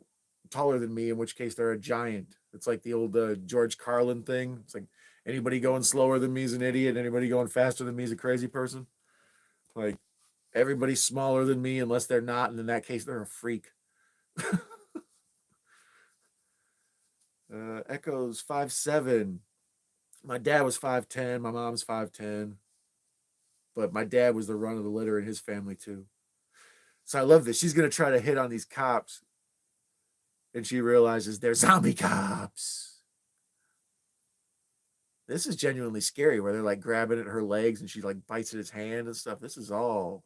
taller than me, in which case they're a giant. It's like the old George Carlin thing. It's like anybody going slower than me is an idiot. Anybody going faster than me is a crazy person. Like everybody's smaller than me unless they're not. And in that case, they're a freak. Echoes 5'7". My dad was 5'10". My mom's 5'10". But my dad was the run of the litter in his family too. So I love this. She's gonna try to hit on these cops, and she realizes they're zombie cops. This is genuinely scary, where they're like grabbing at her legs and she like bites at his hand and stuff. This is all,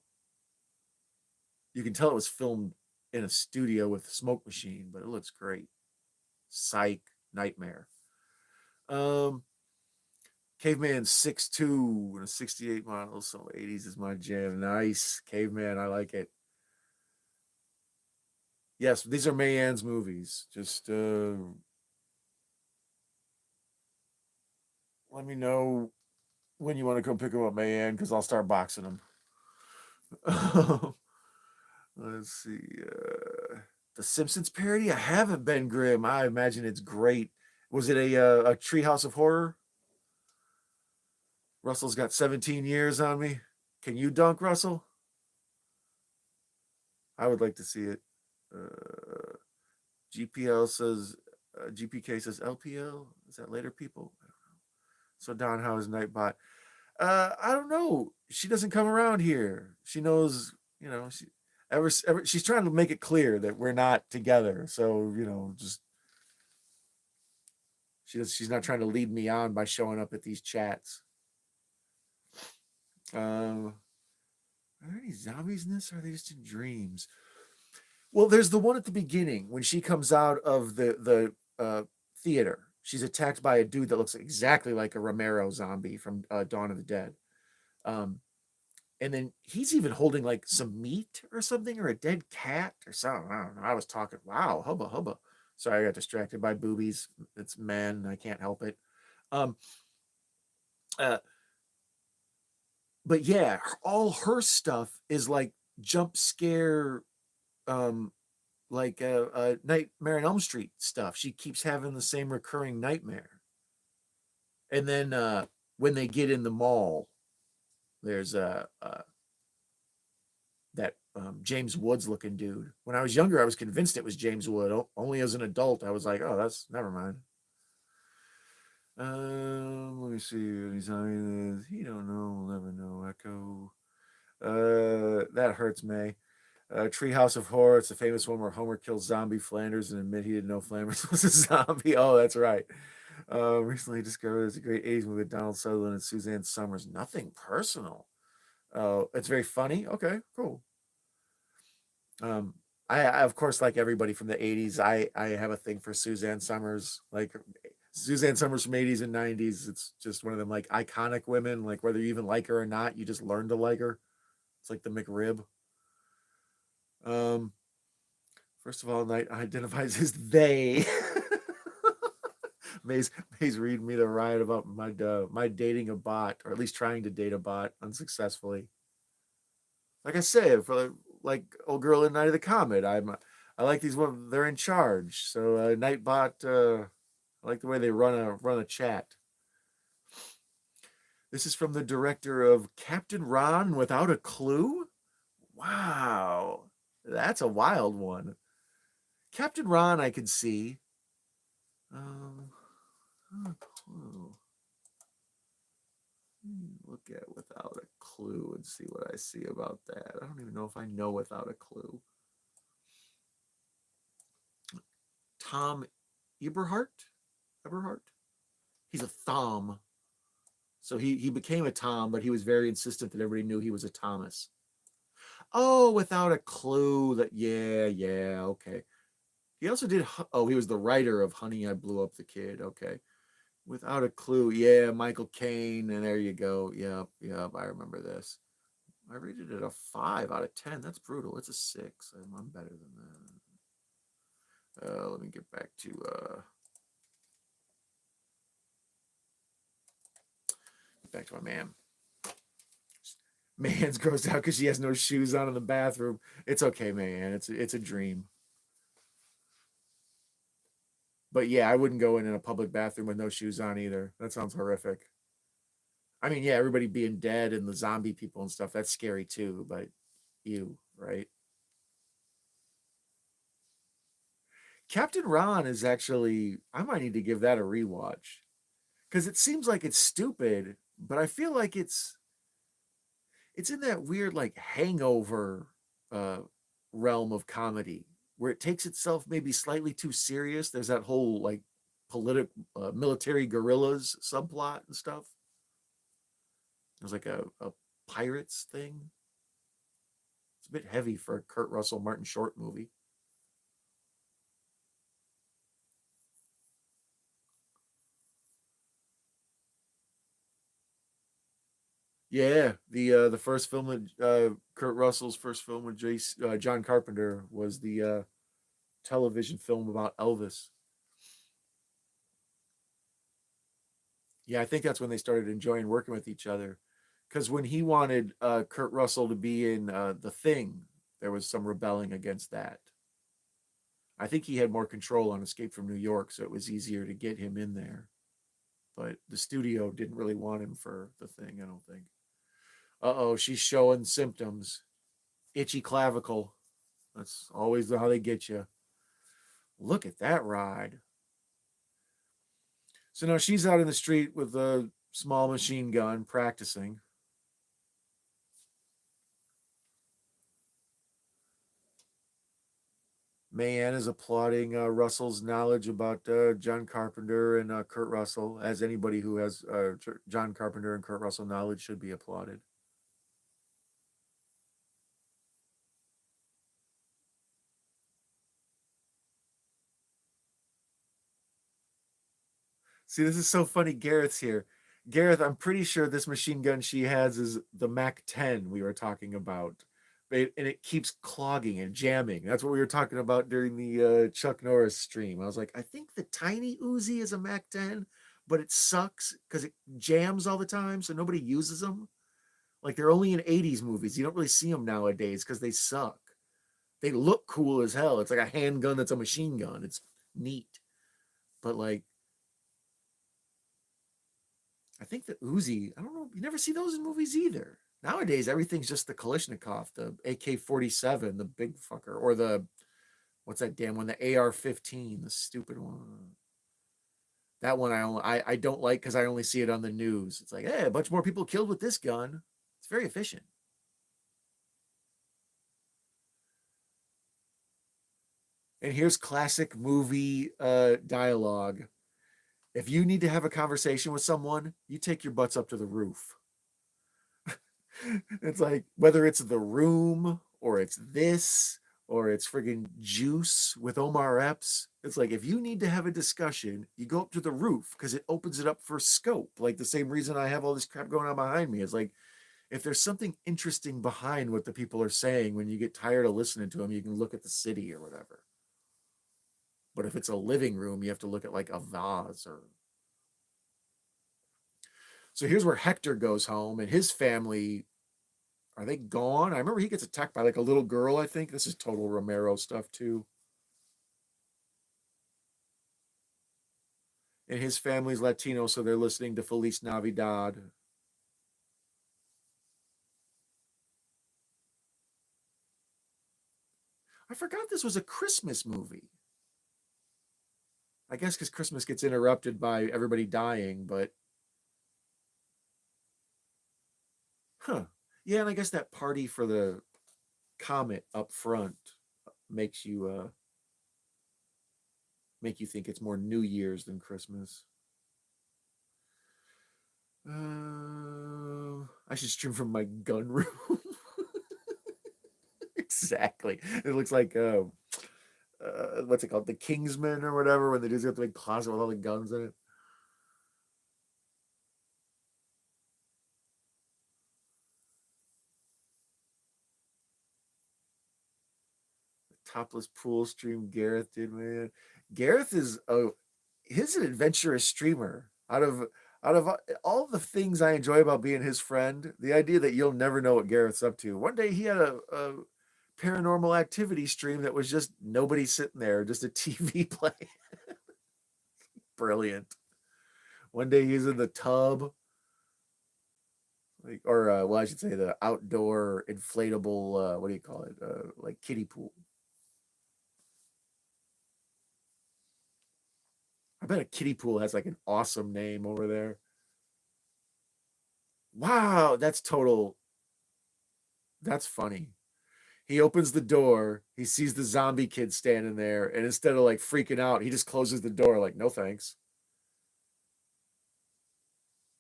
you can tell it was filmed in a studio with a smoke machine, but it looks great. Psych, nightmare. Um, Caveman 6'2" and a 68 model, so 80s is my jam. Nice. Caveman, I like it. Yes, these are Mayann's movies. Just let me know when you want to come pick them up, Mayann, because I'll start boxing them. Let's see. The Simpsons parody? I haven't, been Grimm. I imagine it's great. Was it a Treehouse of Horror? Russell's got 17 years on me. Can you dunk, Russell? I would like to see it. GPL says, GPK says LPL. Is that later people? I don't know. So Don, how is Nightbot? I don't know. She doesn't come around here. She knows, she ever she's trying to make it clear that we're not together. So, just she's not trying to lead me on by showing up at these chats. Are there any zombies in this, or are they just in dreams? Well, there's the one at the beginning when she comes out of the theater. She's attacked by a dude that looks exactly like a Romero zombie from Dawn of the Dead. Um, and then he's even holding like some meat or something, or a dead cat or something. I don't know. I was talking, wow, hubba hubba. Sorry, I got distracted by boobies. It's men. I can't help it. Um, uh, but yeah, all her stuff is like jump scare, um, like Nightmare on Elm Street stuff. She keeps having the same recurring nightmare. And then when they get in the mall, there's that James Woods looking dude. When I was younger, I was convinced it was James Wood. Only as an adult, I was like, oh, that's never mind. Let me see. He's on. He don't know. We'll never know. Echo. That hurts May. Treehouse of Horror. It's a famous one where Homer kills zombie Flanders and admit he didn't know Flanders was a zombie. Oh, that's right. Recently discovered it's a great 80s movie with Donald Sutherland and Suzanne Summers. Nothing personal. It's very funny. Okay, cool. Um, I of course, like everybody from the 80s, I have a thing for Suzanne Summers. Like Suzanne Summers from 80s and 90s. It's just one of them like iconic women. Like whether you even like her or not, you just learn to like her. It's like the McRib. Um, First of all, Knight identifies as they. May's May's reading me the riot about my dating a bot, or at least trying to date a bot unsuccessfully. Like I said, for like old girl in Night of the Comet, I like these women. They're in charge. So Nightbot, I like the way they run a chat. This is from the director of Captain Ron Without a Clue. Wow, that's a wild one. Captain Ron, I could see. Um, Clue. Look at Without a Clue and see what I see about that. I don't even know if I know Without a Clue. Thom Eberhardt? Eberhardt? He's a Thom. So he became a Tom, but he was very insistent that everybody knew he was a Thomas. Oh, Without a Clue. That yeah, okay. He also did. Oh, he was the writer of Honey, I Blew Up the Kid. Okay, Without a Clue. Yeah, Michael Caine, and there you go. Yep. I remember this. I rated it a 5 out of 10. That's brutal. It's a 6. I'm better than that. Let me get back to my man. Man's grossed out because she has no shoes on in the bathroom. It's okay, man. It's a dream. But yeah, I wouldn't go in a public bathroom with no shoes on either. That sounds horrific. I mean, yeah, everybody being dead and the zombie people and stuff, that's scary too, but you, right? Captain Ron is actually, I might need to give that a rewatch because it seems like it's stupid, but I feel like it's in that weird like hangover uh realm of comedy where it takes itself maybe slightly too serious. There's that whole like political military guerrillas subplot and stuff. There's like a pirates thing. It's a bit heavy for a Kurt Russell Martin Short movie. Yeah, the first film with Kurt Russell's first film with John Carpenter was the television film about Elvis. Yeah, I think that's when they started enjoying working with each other. Because when he wanted Kurt Russell to be in The Thing, there was some rebelling against that. I think he had more control on Escape from New York, so it was easier to get him in there. But the studio didn't really want him for The Thing, I don't think. Uh oh, she's showing symptoms. Itchy clavicle. That's always how they get you. Look at that ride. So now she's out in the street with a small machine gun practicing. Mayanne is applauding Russell's knowledge about John Carpenter and Kurt Russell, as anybody who has John Carpenter and Kurt Russell knowledge should be applauded. See, this is so funny. Gareth's here. Gareth, I'm pretty sure this machine gun she has is the Mac 10 we were talking about. And it keeps clogging and jamming. That's what we were talking about during the Chuck Norris stream. I was like, I think the tiny Uzi is a Mac 10, but it sucks because it jams all the time, so nobody uses them. Like they're only in 80s movies. You don't really see them nowadays because they suck. They look cool as hell. It's like a handgun that's a machine gun. It's neat. But like I think the Uzi, I don't know, you never see those in movies either. Nowadays, everything's just the Kalashnikov, the AK-47, the big fucker, or the, what's that damn one, the AR-15, the stupid one. That one I don't like because I only see it on the news. It's like, hey, a bunch more people killed with this gun. It's very efficient. And here's classic movie dialogue. If you need to have a conversation with someone, you take your butts up to the roof. It's like whether it's the room or it's this or it's friggin' Juice with Omar Epps. It's like, if you need to have a discussion, you go up to the roof because it opens it up for scope. Like the same reason I have all this crap going on behind me. It's like, if there's something interesting behind what the people are saying, when you get tired of listening to them, you can look at the city or whatever. But if it's a living room, you have to look at like a vase or. So here's where Hector goes home, and his family, are they gone? I remember he gets attacked by like a little girl, I think. This is total Romero stuff too. And his family's Latino, so they're listening to Feliz Navidad. I forgot this was a Christmas movie. I guess because Christmas gets interrupted by everybody dying, but huh. Yeah, and I guess that party for the comet up front makes you make you think it's more New Year's than Christmas. I should stream from my gun room. Exactly. It looks like what's it called, the Kingsman or whatever, when they just got the big closet with all the guns in it. Topless pool stream Gareth did, man. Gareth is he's an adventurous streamer. Out of all the things I enjoy about being his friend, the idea that you'll never know what Gareth's up to. One day he had a paranormal activity stream that was just nobody sitting there, just a TV play. Brilliant. One day he's in the tub, like, or well, I should say the outdoor inflatable. What do you call it? Like kiddie pool. I bet a kiddie pool has like an awesome name over there. Wow, that's total. That's funny. He opens the door, he sees the zombie kid standing there, and instead of like freaking out, he just closes the door, like, no thanks.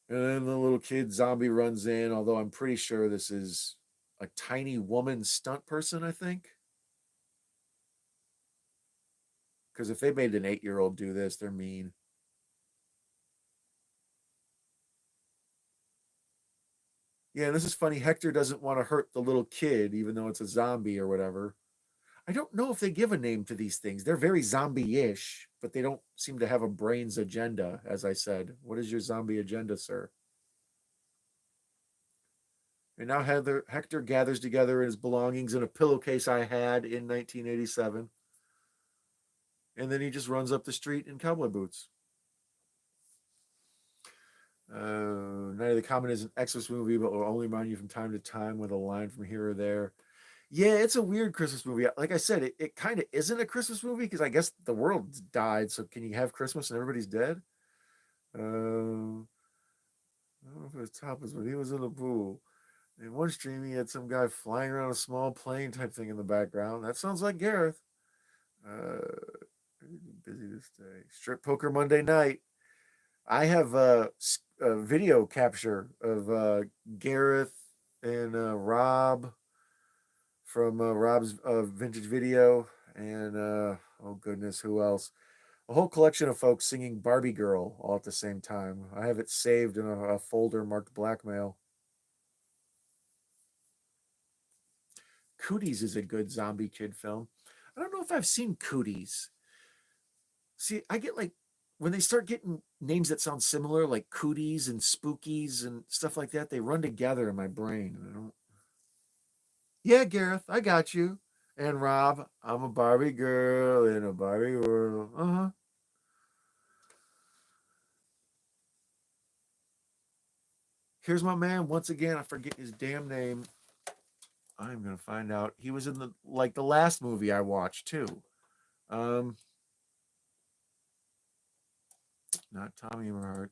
And then the little kid zombie runs in, although I'm pretty sure this is a tiny woman stunt person, I think. Because if they made an 8-year-old do this, they're mean. Yeah, and this is funny. Hector doesn't want to hurt the little kid, even though it's a zombie or whatever. I don't know if they give a name to these things. They're very zombie-ish, but they don't seem to have a brain's agenda, as I said. What is your zombie agenda, sir? And now Hector gathers together his belongings in a pillowcase I had in 1987. And then he just runs up the street in cowboy boots. Night of the Comet is an Xmas movie, but will only remind you from time to time with a line from here or there. Yeah, it's a weird Christmas movie. Like I said, it kind of isn't a Christmas movie because I guess the world died. So can you have Christmas and everybody's dead? I don't know if it was topless, but he was in the pool. In one stream, he had some guy flying around a small plane type thing in the background. That sounds like Gareth. Uh, busy this day. Strip poker Monday night. I have a video capture of Gareth and Rob from Rob's vintage video, and oh goodness, who else? A whole collection of folks singing Barbie Girl all at the same time. I have it saved in a folder marked blackmail. Cooties is a good zombie kid film. I don't know if I've seen Cooties. See, I get like when they start getting names that sound similar, like Cooties and Spookies and stuff like that, they run together in my brain. I don't. Yeah, Gareth, I got you. And Rob, I'm a Barbie girl in a Barbie world. Uh huh. Here's my man once again. I forget his damn name. I'm gonna find out. He was in the last movie I watched too. Um, not Thom Eberhardt.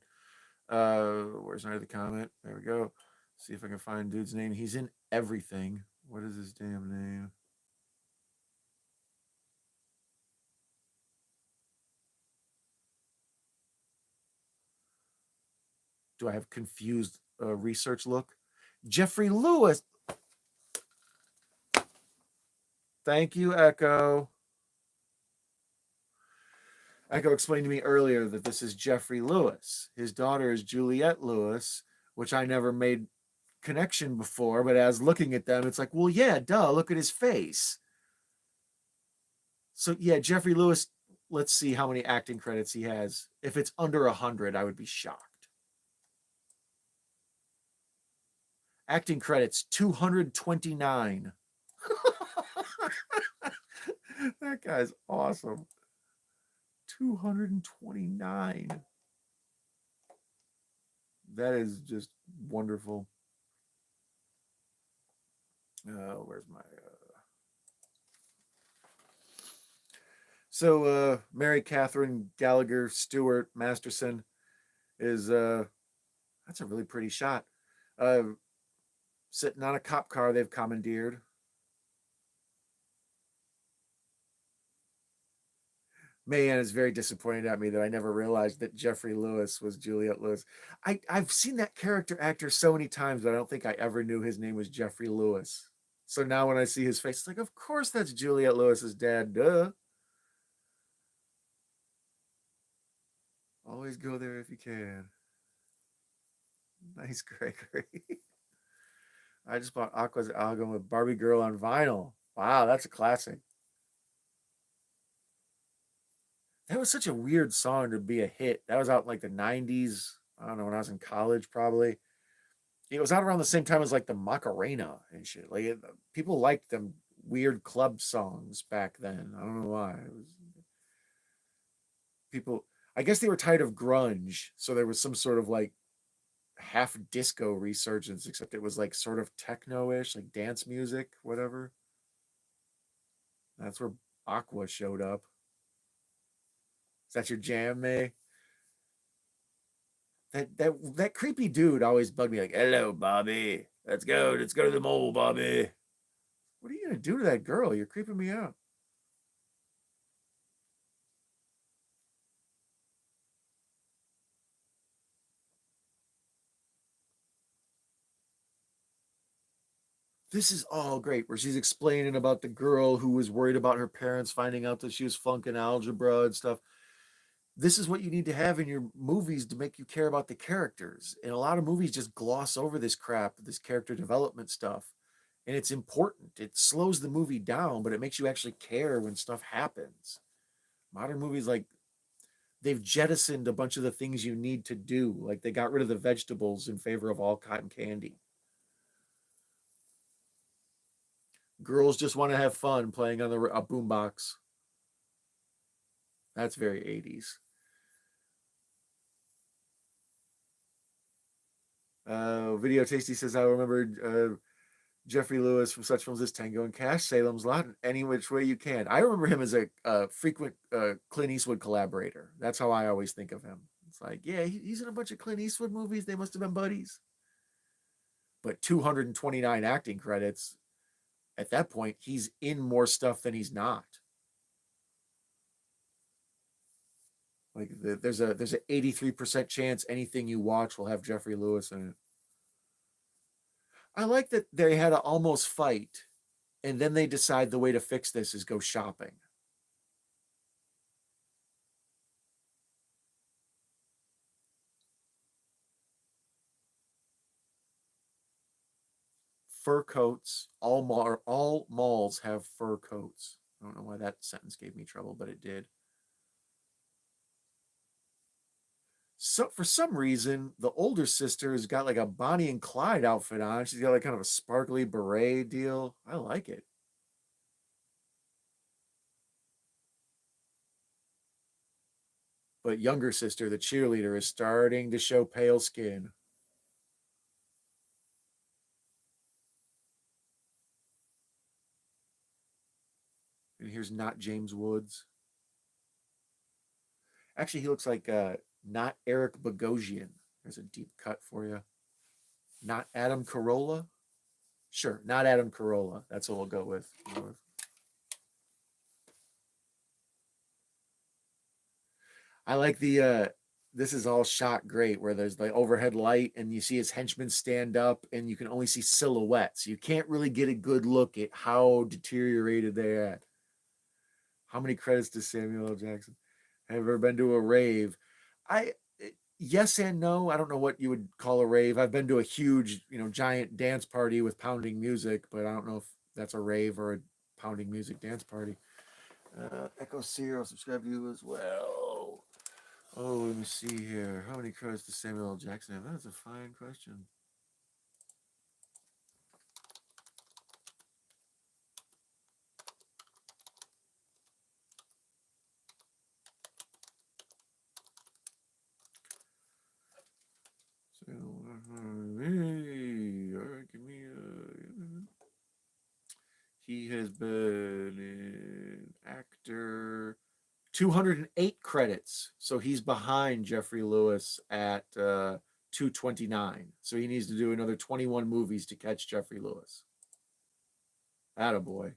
Where's Night of the Comet? There we go. See if I can find dude's name. He's in everything. What is his damn name? Do I have confused research look? Jeffrey Lewis. Thank you, Echo. Echo explained to me earlier that this is Jeffrey Lewis. His daughter is Juliette Lewis, which I never made connection before, but as looking at them, it's like, well, yeah, duh, look at his face. So yeah, Jeffrey Lewis, let's see how many acting credits he has. If it's under 100, I would be shocked. Acting credits 229. That guy's awesome. 229. That is just wonderful. Where's my So Mary Catherine Gallagher Stewart Masterson is that's a really pretty shot. Sitting on a cop car they've commandeered. Mayanne is very disappointed at me that I never realized that Jeffrey Lewis was Juliette Lewis. I've seen that character actor so many times, but I don't think I ever knew his name was Jeffrey Lewis. So now when I see his face, it's like, of course that's Juliette Lewis's dad. Duh. Always go there if you can. Nice, Gregory. I just bought Aqua's album with Barbie Girl on vinyl. Wow, that's a classic. That was such a weird song to be a hit. That was out in like the 90s. I don't know, when I was in college, probably. It was out around the same time as like the Macarena and shit. Like people liked them weird club songs back then. I don't know why. It was people. I guess they were tired of grunge, so there was some sort of like half disco resurgence, except it was like sort of techno-ish, like dance music, whatever. That's where Aqua showed up. Is that your jam, May? That creepy dude always bugged me. Like, hello, Bobby. Let's go to the mall, Bobby. What are you gonna do to that girl? You're creeping me out. This is all great, where she's explaining about the girl who was worried about her parents finding out that she was flunking algebra and stuff. This is what you need to have in your movies to make you care about the characters. And a lot of movies just gloss over this crap, this character development stuff. And it's important. It slows the movie down, but it makes you actually care when stuff happens. Modern movies, like, they've jettisoned a bunch of the things you need to do. Like they got rid of the vegetables in favor of all cotton candy. Girls just want to have fun playing on a boombox. That's very 80s. Video Tasty says, I remember Jeffrey Lewis from such films as Tango and Cash, Salem's Lot, and Any Which Way You Can. I remember him as a frequent Clint Eastwood collaborator. That's how I always think of him. It's like, yeah, he's in a bunch of Clint Eastwood movies. They must have been buddies. But 229 acting credits. At that point, he's in more stuff than he's not. Like there's an 83% chance anything you watch will have Jeffrey Lewis in it. I like that they had to almost fight, and then they decide the way to fix this is go shopping. Fur coats. All malls have fur coats. I don't know why that sentence gave me trouble, but it did. So for some reason, the older sister has got like a Bonnie and Clyde outfit on. She's got like kind of a sparkly beret deal. I like it. But younger sister, the cheerleader, is starting to show pale skin. And here's not James Woods. Actually, he looks like not Eric Bogosian. There's a deep cut for you. Not Adam Carolla. Sure, not Adam Carolla. That's what we'll go with. I like the this is all shot great, where there's the overhead light and you see his henchmen stand up and you can only see silhouettes. You can't really get a good look at how deteriorated they're at. How many credits to Samuel L. Jackson? Have you ever been to a rave? I Yes and no. I don't know what you would call a rave. I've been to a huge, giant dance party with pounding music, but I don't know if that's a rave or a pounding music dance party. Echo Zero, subscribe to you as well. Oh, let me see here. How many credits does Samuel L. Jackson have? That's a fine question. All right, give me he has been an actor 208 credits. So he's behind Jeffrey Lewis at 229. So he needs to do another 21 movies to catch Jeffrey Lewis. Attaboy.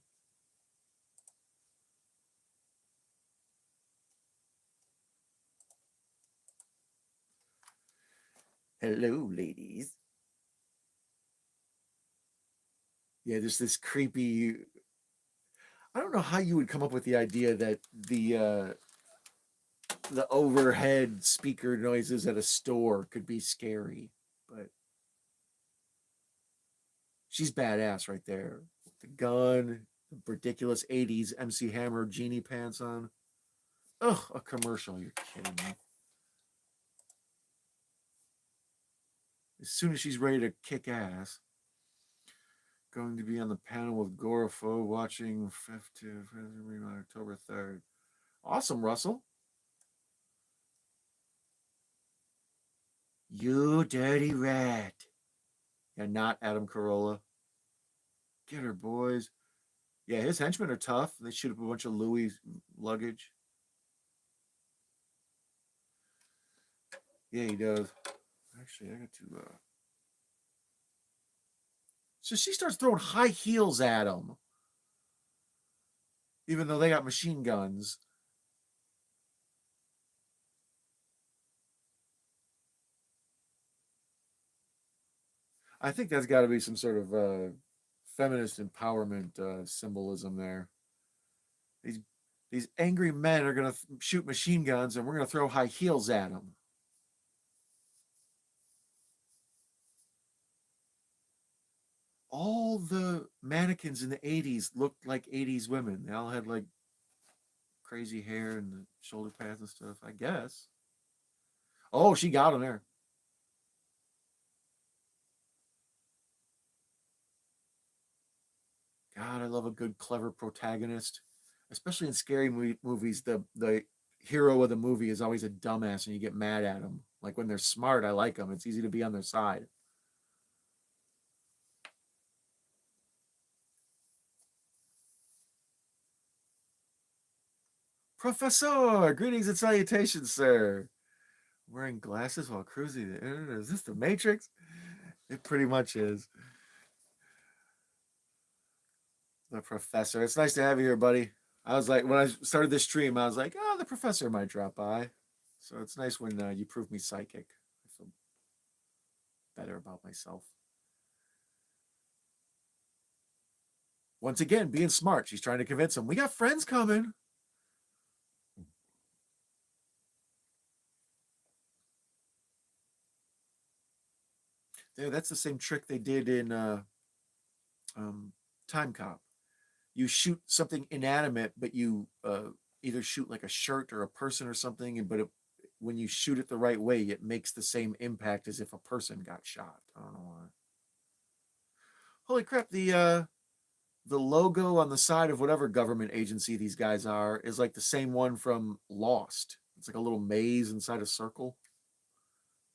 Hello, ladies. Yeah, there's this creepy. I don't know how you would come up with the idea that the overhead speaker noises at a store could be scary, but she's badass right there. The gun, the ridiculous 80s MC Hammer genie pants on. Ugh, a commercial. You're kidding me. As soon as she's ready to kick ass. Going to be on the panel with Gorafo watching 5th on October 3rd. Awesome, Russell. You dirty rat. Yeah, not Adam Carolla. Get her, boys. Yeah, his henchmen are tough. They shoot up a bunch of Louis luggage. Yeah, he does. Actually, I got to. So she starts throwing high heels at him, even though they got machine guns. I think that's got to be some sort of feminist empowerment symbolism there. These angry men are going to shoot machine guns, and we're going to throw high heels at them. All the mannequins in the 80s looked like 80s women. They all had like crazy hair and the shoulder pads and stuff, I guess. Oh, she got him there. God, I love a good, clever protagonist, especially in scary movies. The hero of the movie is always a dumbass, and you get mad at him. Like when they're smart, I like them. It's easy to be on their side. Professor, greetings and salutations, sir. Wearing glasses while cruising the internet. Is this the Matrix? It pretty much is. The professor. It's nice to have you here, buddy. I was like, when I started this stream, I was like, oh, the professor might drop by. So it's nice when you prove me psychic. I feel better about myself. Once again, being smart. She's trying to convince him. We got friends coming. Yeah, that's the same trick they did in Time Cop. You shoot something inanimate, but you either shoot like a shirt or a person or something, but when you shoot it the right way, it makes the same impact as if a person got shot. I don't know why. Holy crap, the logo on the side of whatever government agency these guys are is like the same one from Lost. It's like a little maze inside a circle,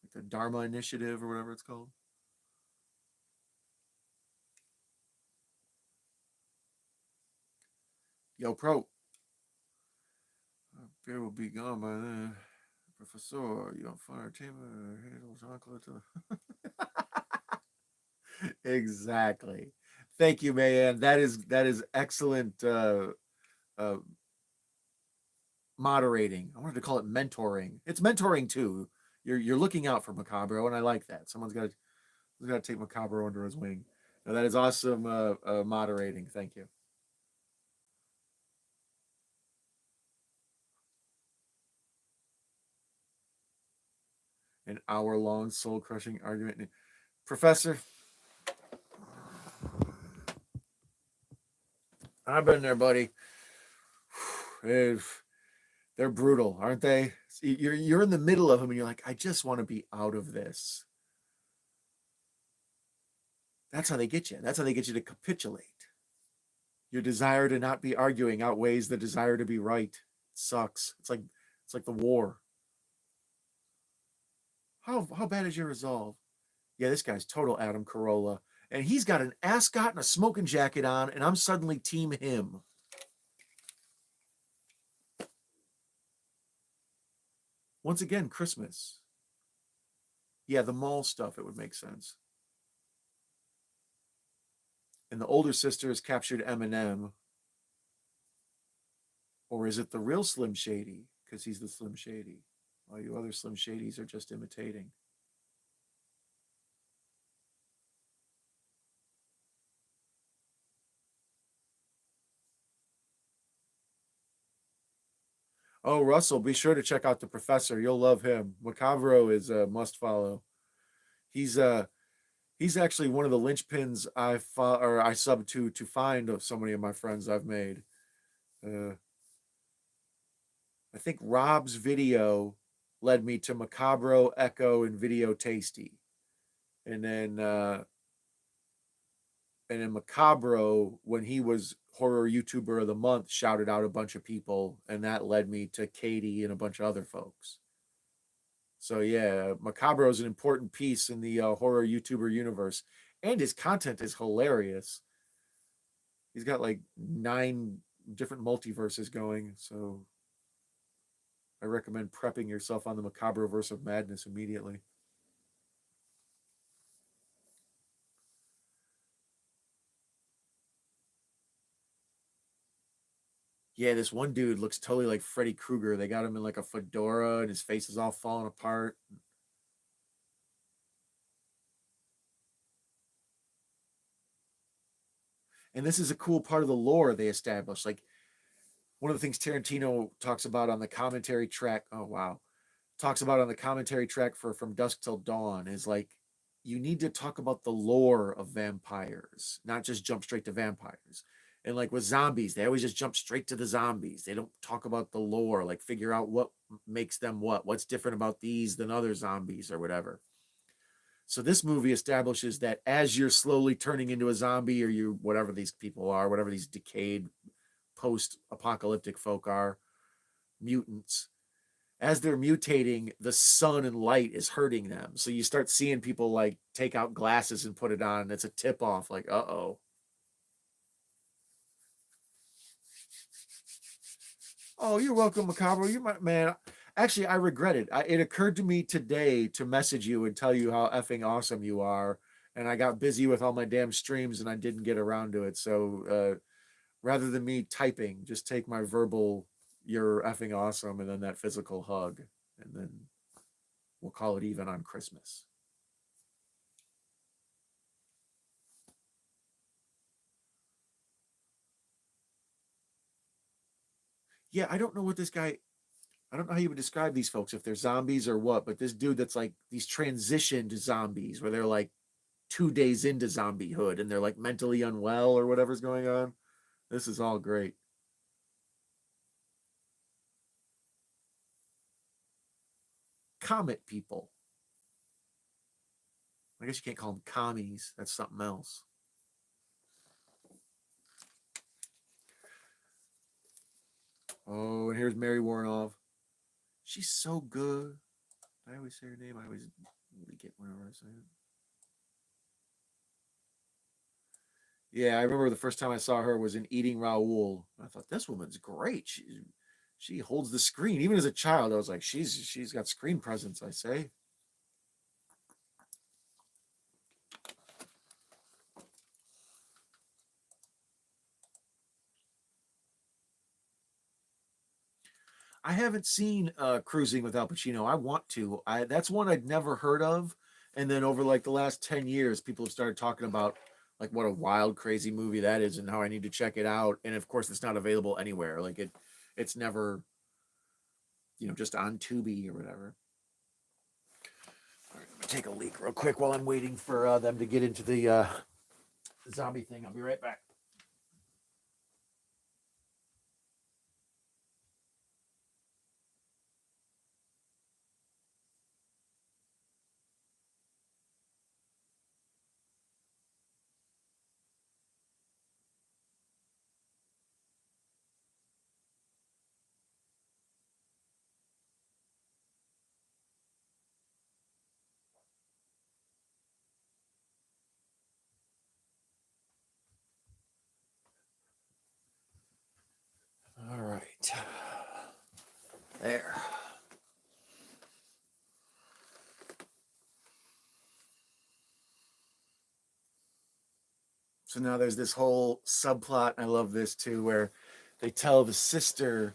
like the Dharma Initiative or whatever it's called. Yo, Pro. Beer will be gone by then. Professor, you don't find entertainment exactly. Thank you, man. That is excellent uh moderating. I wanted to call it mentoring. It's mentoring too. you're looking out for Macabro, and I like that. Someone's got to take Macabro under his wing. Now, that is awesome moderating. Thank you. An hour-long soul-crushing argument. Professor, I've been there, buddy. They're brutal, aren't they? You're in the middle of them, and you're like, I just want to be out of this. That's how they get you. That's how they get you to capitulate. Your desire to not be arguing outweighs the desire to be right. It sucks. It's like the war. How bad is your resolve? Yeah, this guy's total Adam Carolla. And he's got an ascot and a smoking jacket on, and I'm suddenly team him. Once again, Christmas. Yeah, the mall stuff, it would make sense. And the older sister has captured Eminem. Or is it the real Slim Shady? Because he's the Slim Shady. All you other Slim Shadys are just imitating. Oh, Russell, be sure to check out The Professor. You'll love him. Macabro is a must follow. He's he's actually one of the linchpins I sub to find so many of my friends I've made. I think Rob's video led me to Macabro, Echo, and Video Tasty, and then Macabro, when he was horror YouTuber of the month, shouted out a bunch of people, and that led me to Katie and a bunch of other folks. So yeah, Macabro is an important piece in the horror YouTuber universe, and his content is hilarious. He's got like 9 different multiverses going, so I recommend prepping yourself on the Macabro verse of madness immediately. Yeah, this one dude looks totally like Freddy Krueger. They got him in like a fedora, and his face is all falling apart. And this is a cool part of the lore they established. Like, one of the things Tarantino talks about on the commentary track. Oh wow, talks about on the commentary track for From Dusk Till Dawn is like, you need to talk about the lore of vampires, not just jump straight to vampires. And like with zombies, they always just jump straight to the zombies. They don't talk about the lore, like figure out what makes them what's different about these than other zombies or whatever. So this movie establishes that as you're slowly turning into a zombie, or you whatever these people are, whatever these decayed post-apocalyptic folk are, mutants, as they're mutating, the sun and light is hurting them. So you start seeing people like take out glasses and put it on. It's a tip off, like, uh-oh. Oh, you're welcome, Macabre. You're my man. Actually, I regret it. It occurred to me today to message you and tell you how effing awesome you are. And I got busy with all my damn streams and I didn't get around to it. So rather than me typing, just take my verbal, you're effing awesome, and then that physical hug. And then we'll call it even on Christmas. Yeah, I don't know what this guy, I don't know how you would describe these folks, if they're zombies or what, but this dude that's like these transitioned zombies where they're like 2 days into zombiehood and they're like mentally unwell or whatever's going on. This is all great. Comet people. I guess you can't call them commies. That's something else. Oh, and here's Mary Warnoff. She's so good. I always say her name. I always get whenever I say it. Yeah, I remember the first time I saw her was in Eating Raoul. I thought, this woman's great. She holds the screen. Even as a child, I was like, she's got screen presence, I say. I haven't seen Cruising with Al Pacino. I want to. That's one I'd never heard of. And then over like the last 10 years, people have started talking about like what a wild, crazy movie that is and how I need to check it out. And of course, it's not available anywhere. Like it's never, just on Tubi or whatever. All right, I'm gonna take a leak real quick while I'm waiting for them to get into the zombie thing. I'll be right back. All right. There. So now there's this whole subplot. I love this too, where they tell the sister,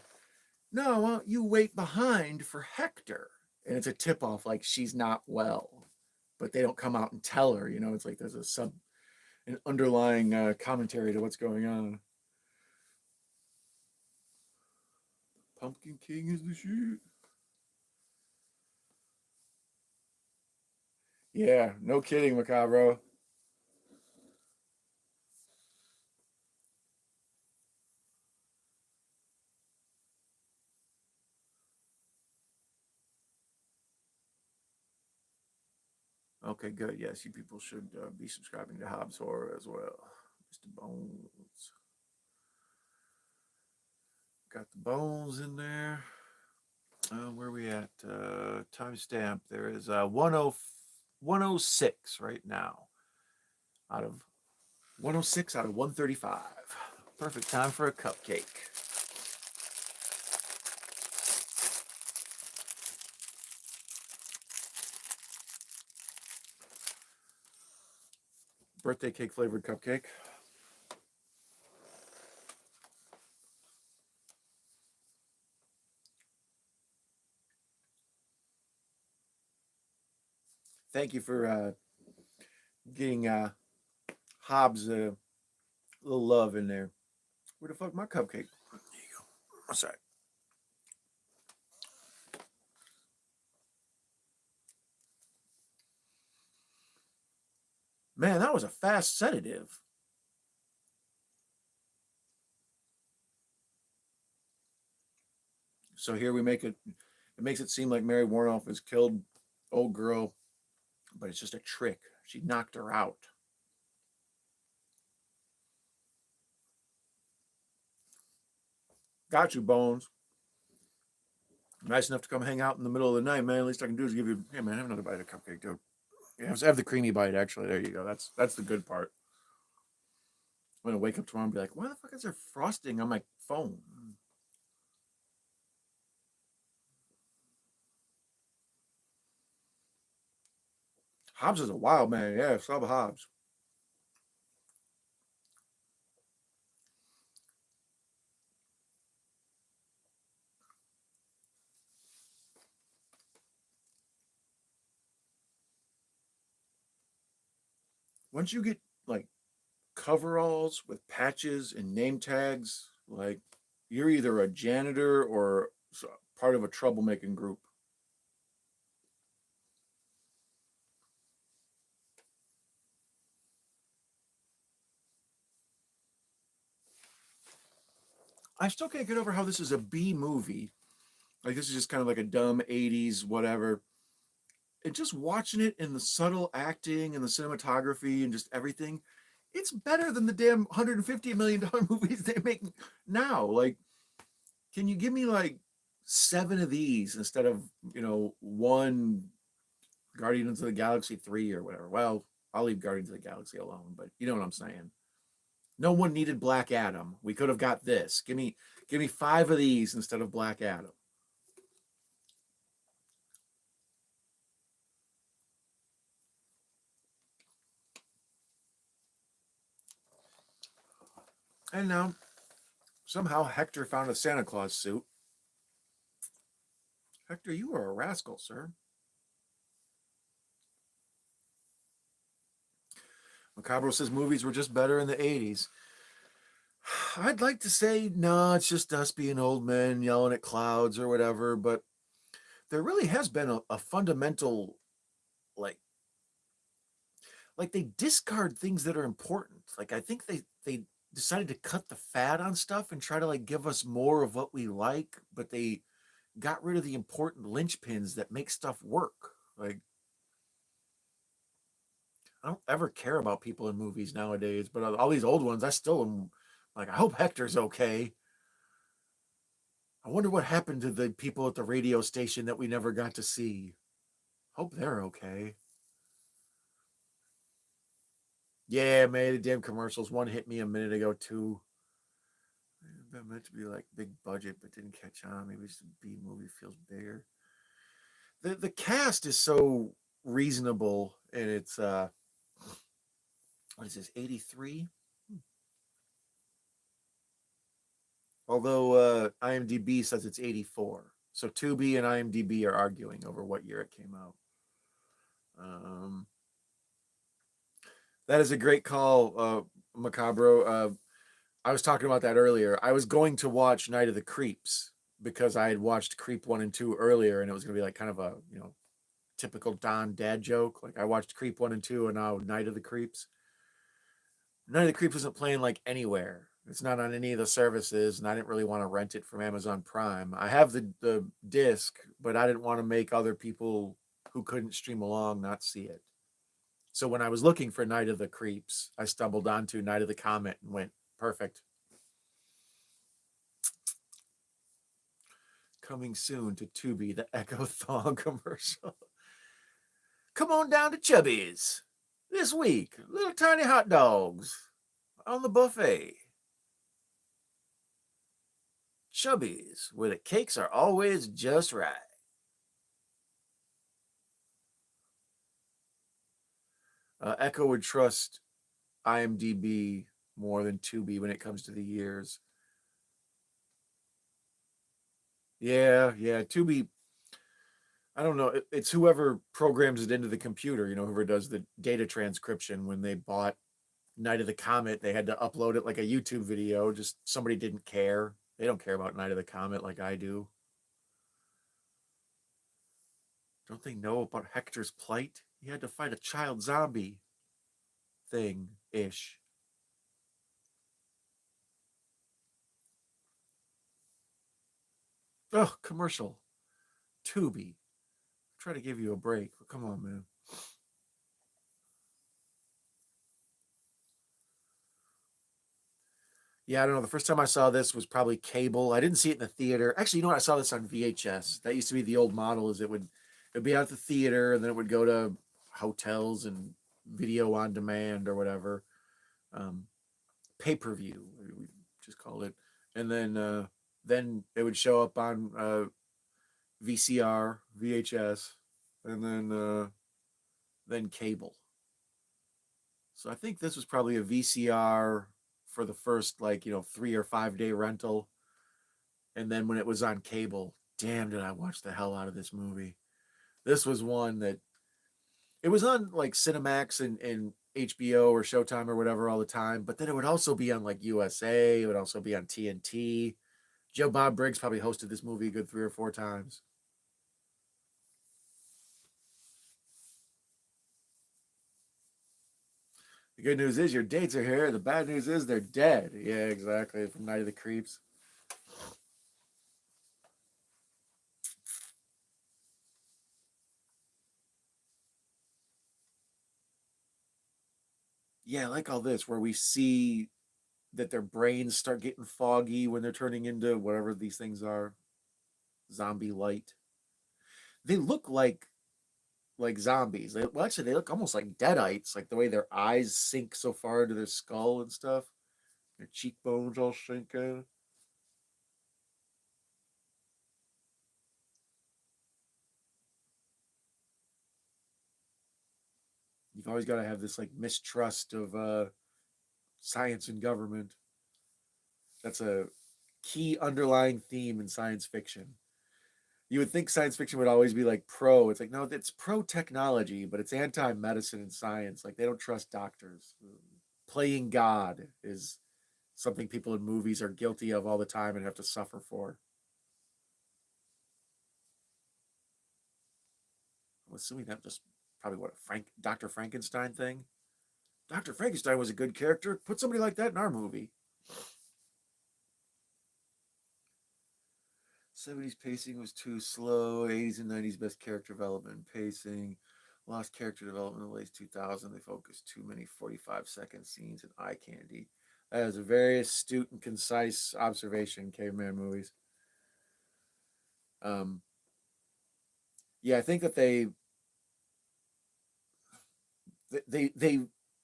no, well, you wait behind for Hector. And it's a tip off like she's not well, but they don't come out and tell her. It's like there's an underlying commentary to what's going on. Pumpkin King is the shit. Yeah, no kidding, Macabro. Okay, good. Yes, you people should be subscribing to Hobbs Horror as well. Mr. Bones. Got the bones in there. Where are we at? Timestamp. There is 106 right now out of 106 out of 135. Perfect time for a cupcake. Birthday cake flavored cupcake. Thank you for getting Hobbs a little love in there. Where the fuck my cupcake? There you go. I'm sorry. Man, that was a fast sedative. So here we make it. It makes it seem like Mary Warnoff has killed old girl, but it's just a trick. She knocked her out. Got you, Bones. Nice enough to come hang out in the middle of the night, man. At least I can do is give you, hey man, have another bite of cupcake, dude. Yeah, have the creamy bite. Actually, there you go. That's the good part. I'm gonna wake up tomorrow and be like, why the fuck is there frosting on my phone? Hobbs is a wild man. Yeah, Sub Hobbs. Once you get like coveralls with patches and name tags, like you're either a janitor or part of a troublemaking group. I still can't get over how this is a B movie. Like this is just kind of like a dumb 80s whatever. And just watching it in the subtle acting and the cinematography and just everything, it's better than the damn $150 million movies they make now. Like, can you give me like 7 of these instead of, one Guardians of the Galaxy 3 or whatever? Well, I'll leave Guardians of the Galaxy alone, but you know what I'm saying. No one needed Black Adam. We could have got this. Give me 5 of these instead of Black Adam. And now somehow Hector found a Santa Claus suit. Hector, you are a rascal, sir. Macabro says movies were just better in the 80s. I'd like to say, no, it's just us being old men yelling at clouds or whatever, but there really has been a fundamental, like, they discard things that are important. Like, I think they decided to cut the fat on stuff and try to like give us more of what we like, but they got rid of the important linchpins that make stuff work. Like, I don't ever care about people in movies nowadays, but all these old ones, I still am like, I hope Hector's okay. I wonder what happened to the people at the radio station that we never got to see. Hope they're okay. Yeah, man, the damn commercials. One hit me a minute ago, too. It meant to be like big budget, but didn't catch on. Maybe it's the B movie feels bigger. The cast is so reasonable, and it's what is this, 83? Although IMDb says it's 84. So Tubi and IMDb are arguing over what year it came out. Um, that is a great call, Macabro. I was talking about that earlier. I was going to watch Night of the Creeps because I had watched Creep 1 and 2 earlier, and it was going to be like kind of a, typical Don dad joke. Like, I watched Creep 1 and 2 and now Night of the Creeps. Night of the Creeps isn't playing like anywhere. It's not on any of the services, and I didn't really want to rent it from Amazon Prime. I have the disc, but I didn't want to make other people who couldn't stream along not see it. So when I was looking for Night of the Creeps, I stumbled onto Night of the Comet and went, perfect. Coming soon to Tubi, the Echo Thong commercial. Come on down to Chubby's this week. Little tiny hot dogs on the buffet. Chubby's, where the cakes are always just right. Echo would trust IMDb more than Tubi when it comes to the years. Yeah, Tubi. I don't know. It's whoever programs it into the computer. Whoever does the data transcription. When they bought Night of the Comet, they had to upload it like a YouTube video. Just somebody didn't care. They don't care about Night of the Comet like I do. Don't they know about Hector's plight? He had to fight a child zombie thing ish. Oh, commercial. Tubi. Try to give you a break, but come on, man. Yeah, I don't know. The first time I saw this was probably cable. I didn't see it in the theater. Actually, I saw this on VHS. That used to be the old model. Is it'd be out at the theater, and then it would go to hotels and video on demand or whatever, um, pay per view. We just called it, and then it would show up on VCR, VHS, and then cable. So I think this was probably a VCR for the first 3 or 5 day rental, and then when it was on cable, damn, did I watch the hell out of this movie. This was one that it was on like Cinemax and HBO or Showtime or whatever all the time, but then it would also be on like USA. It would also be on TNT. Joe Bob Briggs probably hosted this movie a good 3 or 4 times. The good news is your dates are here. The bad news is they're dead. Yeah, exactly. From Night of the Creeps. Yeah, I like all this where we see that their brains start getting foggy when they're turning into whatever these things are. Zombie light. They look like zombies. Actually, they look almost like deadites, like the way their eyes sink so far into their skull and stuff. Their cheekbones all sink in. You've always got to have this like mistrust of science and government. That's a key underlying theme in science fiction. You would think science fiction would always be like pro. It's like, no, it's pro technology, but it's anti medicine and science. Like, they don't trust doctors. Playing God is something people in movies are guilty of all the time and have to suffer for. I'm assuming that just probably what a Dr. Frankenstein thing. Dr. Frankenstein was a good character. Put somebody like that in our movie. 70s pacing was too slow. 80s and 90s best character development and pacing. Lost character development in the late 2000s. They focused too many 45-second scenes and eye candy. That is a very astute and concise observation, caveman movies. Um, yeah, I think that they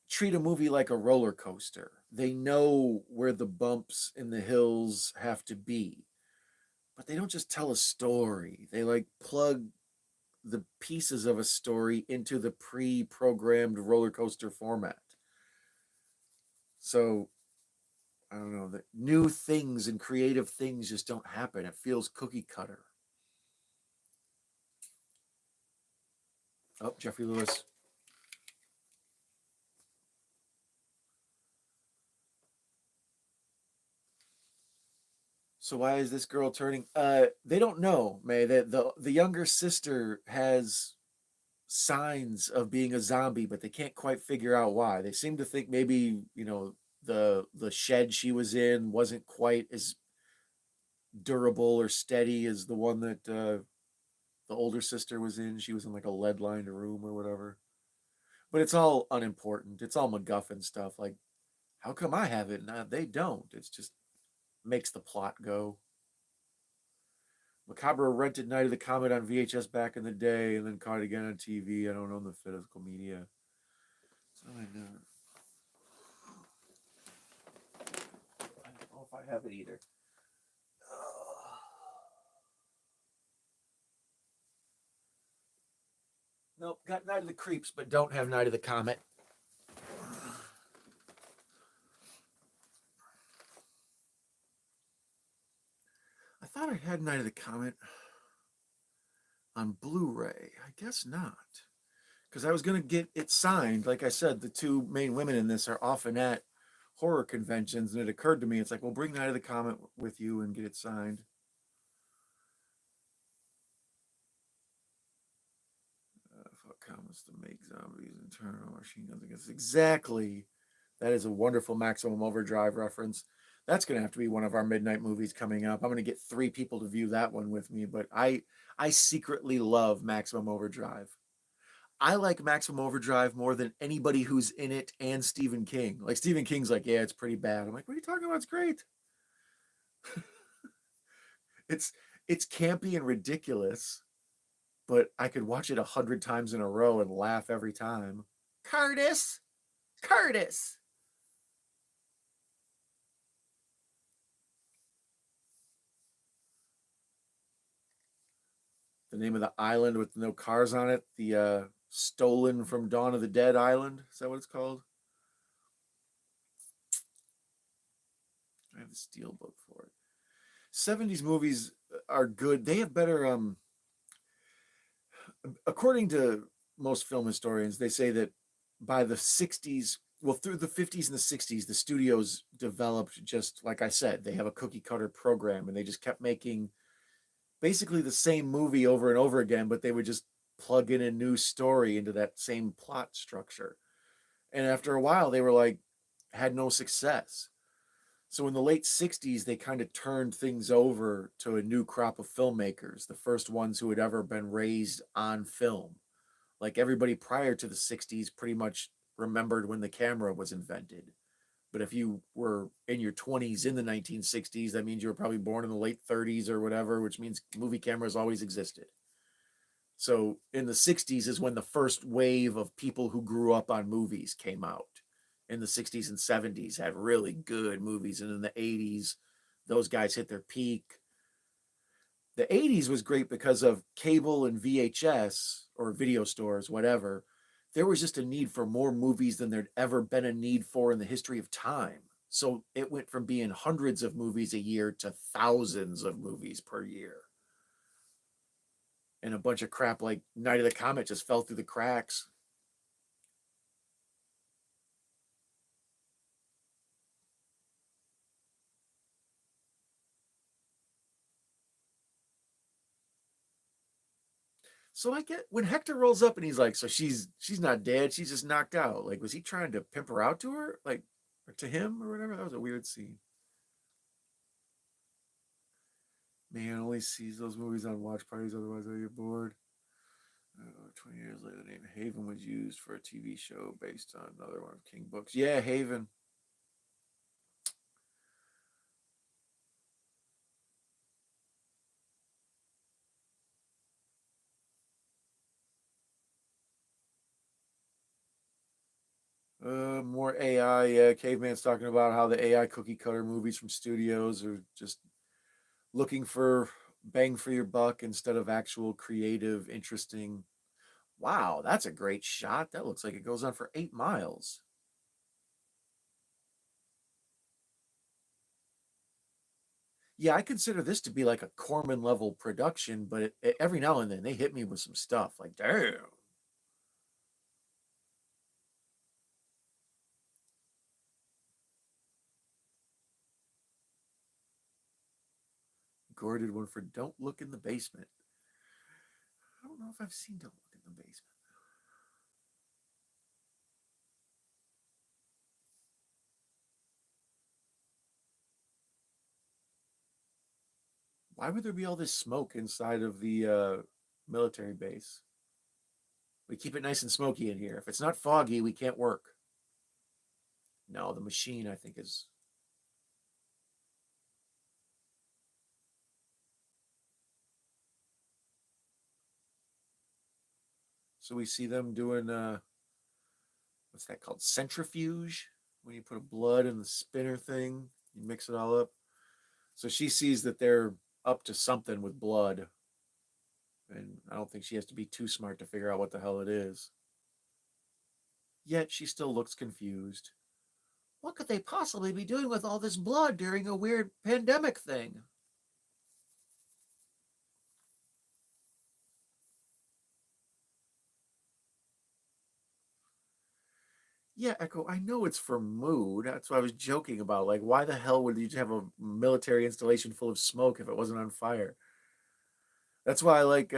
treat a movie like a roller coaster. They know where the bumps and the hills have to be, but they don't just tell a story. They like plug the pieces of a story into the pre-programmed roller coaster format. So I don't know, that new things and creative things just don't happen. It feels cookie cutter. Oh, Jeffrey Lewis. So why is this girl turning? They don't know, May. The younger sister has signs of being a zombie, but they can't quite figure out why. They seem to think maybe, the shed she was in wasn't quite as durable or steady as the one that the older sister was in. She was in like a lead lined room or whatever. But it's all unimportant. It's all MacGuffin stuff. Like, how come I have it? Nah, they don't. It's just makes the plot go. Macabre rented Night of the Comet on VHS back in the day and then caught it again on TV. I don't own the physical media. So I know. I don't know if I have it either. Nope, got Night of the Creeps, but don't have Night of the Comet. I thought I had Night of the Comet on Blu-ray. I guess not. Because I was going to get it signed. Like I said, the two main women in this are often at horror conventions, and it occurred to me, it's like, well, bring Night of the Comet with you and get it signed. Fuck comets to make zombies and turn on machine guns against. Exactly. That is a wonderful Maximum Overdrive reference. That's going to have to be one of our midnight movies coming up. I'm going to get 3 people to view that one with me, but I secretly love Maximum Overdrive. I like Maximum Overdrive more than anybody who's in it and Stephen King. Like Stephen King's like, yeah, it's pretty bad. I'm like, what are you talking about? It's great. it's it's campy and ridiculous, but I could watch it 100 times in a row and laugh every time. Curtis, Curtis. The name of the island with no cars on it, the stolen from Dawn of the Dead island. Is that what it's called? I have the steel book for it. 70s movies are good. They have better according to most film historians, they say that by the 60s, well, through the 50s and the 60s, the studios developed, just like I said, they have a cookie cutter program and they just kept making basically the same movie over and over again, but they would just plug in a new story into that same plot structure. And after a while, they were like, had no success. So in the late 60s, they kind of turned things over to a new crop of filmmakers, the first ones who had ever been raised on film. Like everybody prior to the 60s pretty much remembered when the camera was invented. But if you were in your 20s in the 1960s, that means you were probably born in the late 30s or whatever, which means movie cameras always existed. So in the 60s is when the first wave of people who grew up on movies came out. In the 60s and 70s had really good movies. And in the 80s, those guys hit their peak. The 80s was great because of cable and VHS or video stores, whatever. There was just a need for more movies than there'd ever been a need for in the history of time. So it went from being hundreds of movies a year to thousands of movies per year. and a bunch of crap like Night of the Comet just fell through the cracks. So I get when Hector rolls up and he's like, "So she's not dead. She's just knocked out." Like, was he trying to pimp her out to her, like, or to him or whatever? That was a weird scene. Man only sees those movies on watch parties, otherwise I get bored. 20 years later, the name Haven was used for a TV show based on another one of King books. Yeah, Haven. More AI. Yeah, Caveman's talking about how the AI cookie cutter movies from studios are just looking for bang for your buck instead of actual creative, interesting. Wow, that's a great shot. That looks like it goes on for 8 miles. Yeah, I consider this to be like a Corman level production, but every now and then they hit me with some stuff like, damn. Gore did one for Don't Look in the Basement. I don't know if I've seen Don't Look in the Basement. Why would there be all this smoke inside of the military base? We keep it nice and smoky in here. If it's not foggy, we can't work. No, the machine, I think, is. So we see them doing, what's that called? Centrifuge? When you put a blood in the spinner thing, you mix it all up. So she sees that they're up to something with blood. And I don't think she has to be too smart to figure out what the hell it is. Yet she still looks confused. What could they possibly be doing with all this blood during a weird pandemic thing? Yeah, Echo, I know it's for mood. That's what I was joking about. Like, why the hell would you have a military installation full of smoke if it wasn't on fire? That's why I like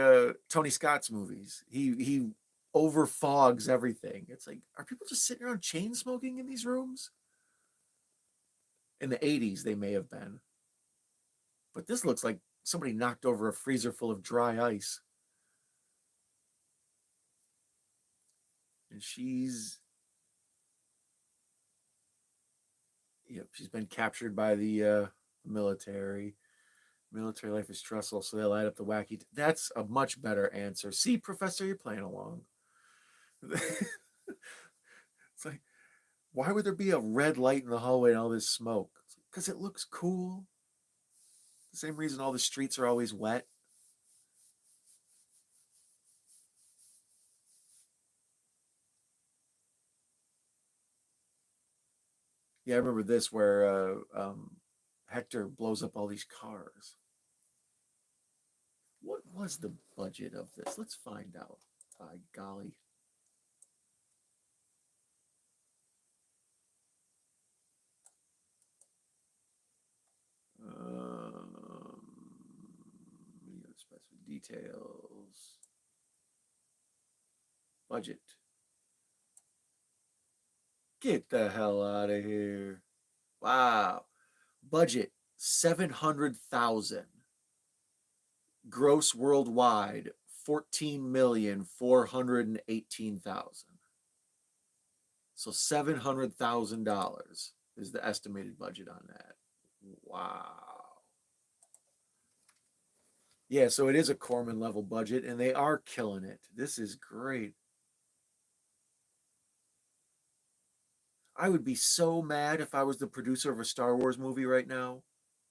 Tony Scott's movies. He overfogs everything. It's like, are people just sitting around chain smoking in these rooms? In the 80s, they may have been. But this looks like somebody knocked over a freezer full of dry ice. And she's been captured by the military. Military life is stressful, so they light up the wacky. That's a much better answer. See, Professor, you're playing along. It's like, why would there be a red light in the hallway and all this smoke? Because it looks cool. The same reason all the streets are always wet. Yeah, I remember this where Hector blows up all these cars. What was the budget of this? Let's find out. By golly. Specific details. Budget. Get the hell out of here. Wow. Budget 700,000. Gross worldwide 14,418,000. So $700,000 is the estimated budget on that. Wow. Yeah, so it is a Corman level budget and they are killing it. This is great. I would be so mad if I was the producer of a Star Wars movie right now.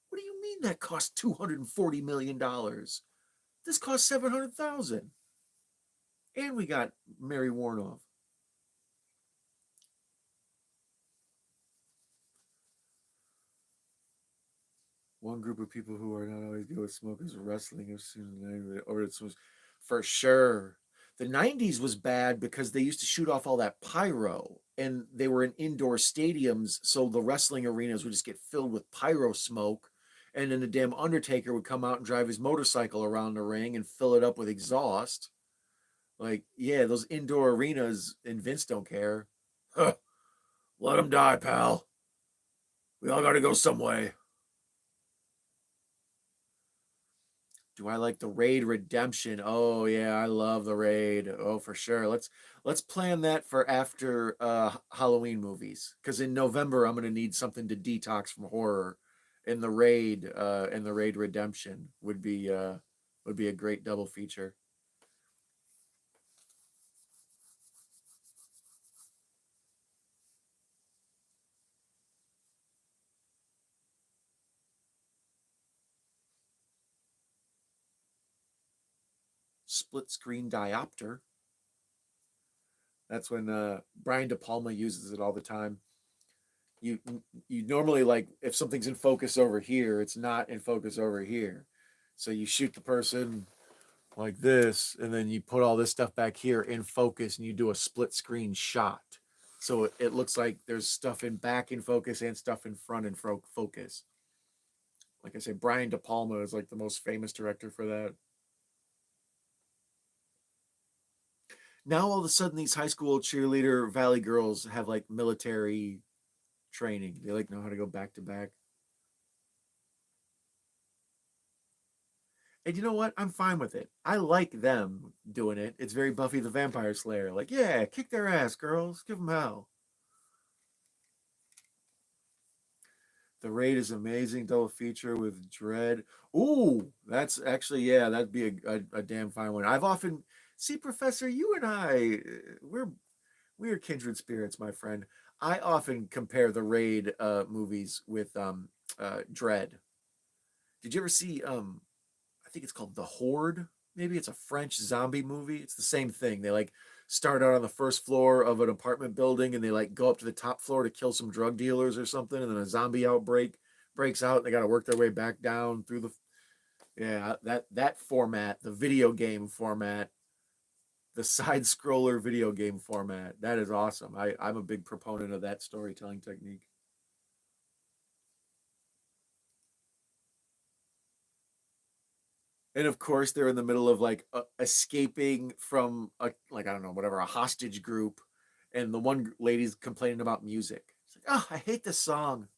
What do you mean that cost $240 million? This cost 700,000. And we got Mary Warnoff. One group of people who are not always good with smoke is wrestling as soon as or it's For sure. The 90s was bad because they used to shoot off all that pyro and they were in indoor stadiums. So the wrestling arenas would just get filled with pyro smoke. And then the damn Undertaker would come out and drive his motorcycle around the ring and fill it up with exhaust. Like, yeah, those indoor arenas, and Vince don't care. Huh, let him die, pal. We all got to go some way. Do I like the Raid Redemption? Oh yeah, I love the Raid. Oh, for sure. Let's plan that for after Halloween movies. Because in November I'm gonna need something to detox from horror. And the Raid Redemption would be a great double feature. Split screen diopter. That's when Brian De Palma uses it all the time. You you normally, like, if something's in focus over here, it's not in focus over here. So you shoot the person like this, and then you put all this stuff back here in focus, and you do a split screen shot. So it looks like there's stuff in back in focus and stuff in front in focus. Like I said, Brian De Palma is like the most famous director for that. Now all of a sudden, these high school cheerleader Valley girls have like military training. They like know how to go back to back. And you know what? I'm fine with it. I like them doing it. It's very Buffy the Vampire Slayer. Like, yeah, kick their ass, girls. Give them hell. The Raid is amazing. Double feature with Dread. Ooh, that's actually, yeah, that'd be a damn fine one. I've often see, Professor, you and I, we're kindred spirits, my friend. I often compare the Raid movies with Dread. Did you ever see I think it's called The Horde? Maybe it's a French zombie movie. It's the same thing. They like start out on the first floor of an apartment building and they like go up to the top floor to kill some drug dealers or something, and then a zombie outbreak breaks out and they got to work their way back down through the, yeah, that format, the video game format, the side scroller video game format. That is awesome. I'm a big proponent of that storytelling technique. And of course they're in the middle of like escaping from a, like, I don't know, whatever, a hostage group, and the one lady's complaining about music. It's like, oh, I hate this song.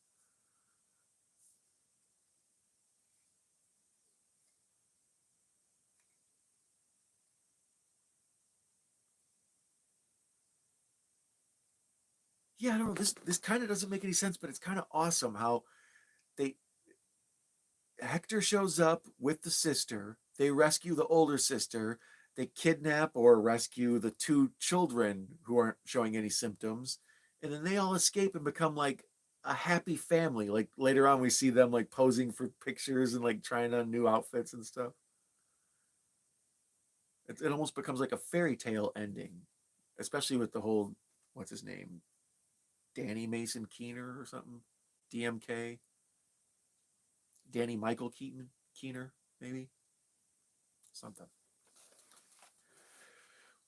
Yeah, I don't know, this kind of doesn't make any sense, but it's kind of awesome how they Hector shows up with the sister. They rescue the older sister. They kidnap or rescue the two children who aren't showing any symptoms. And then they all escape and become like a happy family. Like later on, we see them like posing for pictures and like trying on new outfits and stuff. It almost becomes like a fairy tale ending, especially with the whole, what's his name? Danny Mason Keener or something? DMK? Danny Michael Keaton? Keener, maybe? Something.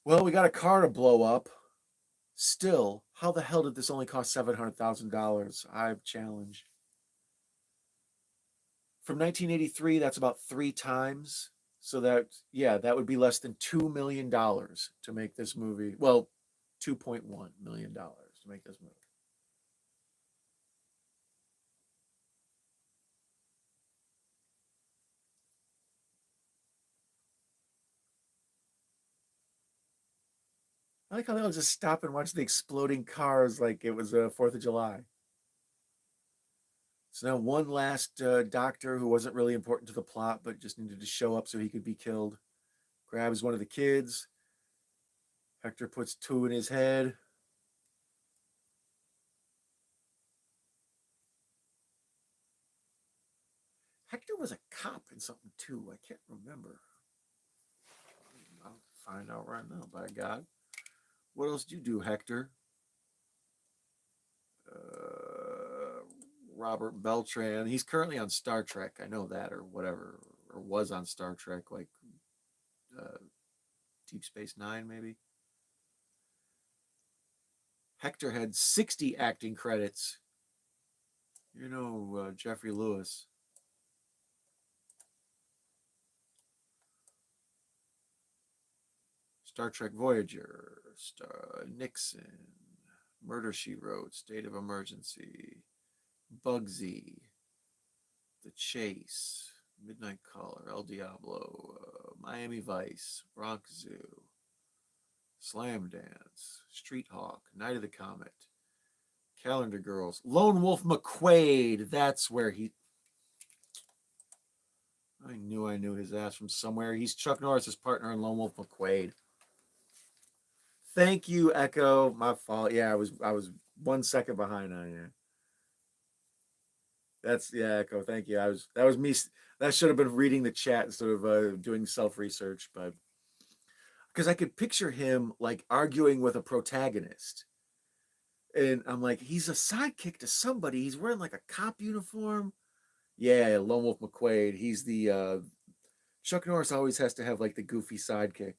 Well, we got a car to blow up. Still, how the hell did this only cost $700,000? I challenge. From 1983, that's about three times. So that, yeah, that would be less than $2 million to make this movie. Well, $2.1 million to make this movie. I like how they'll just stop and watch the exploding cars like it was a Fourth of July. So now one last doctor who wasn't really important to the plot, but just needed to show up so he could be killed, grabs one of the kids. Hector puts two in his head. Hector was a cop in something too. I can't remember. I'll find out right now, by God. What else do you do, Hector? Uh, Robert Beltran. He's currently on Star Trek. I know that, or whatever, or was on Star Trek. Like, Deep Space Nine, maybe. Hector had 60 acting credits. You know, Jeffrey Lewis. Star Trek Voyager, Nixon, Murder, She Wrote, State of Emergency, Bugsy, The Chase, Midnight Caller, El Diablo, Miami Vice, Bronx Zoo, Slam Dance, Street Hawk, Night of the Comet, Calendar Girls, Lone Wolf McQuade. That's where he. I knew his ass from somewhere. He's Chuck Norris's partner in Lone Wolf McQuade. Thank you, Echo. My fault. Yeah, I was 1 second behind on you. That's yeah, Echo. Thank you. That was me. That should have been reading the chat instead of doing self research, but because I could picture him like arguing with a protagonist, and I'm like, he's a sidekick to somebody. He's wearing like a cop uniform. Yeah, Lone Wolf McQuade. He's the Chuck Norris always has to have like the goofy sidekick.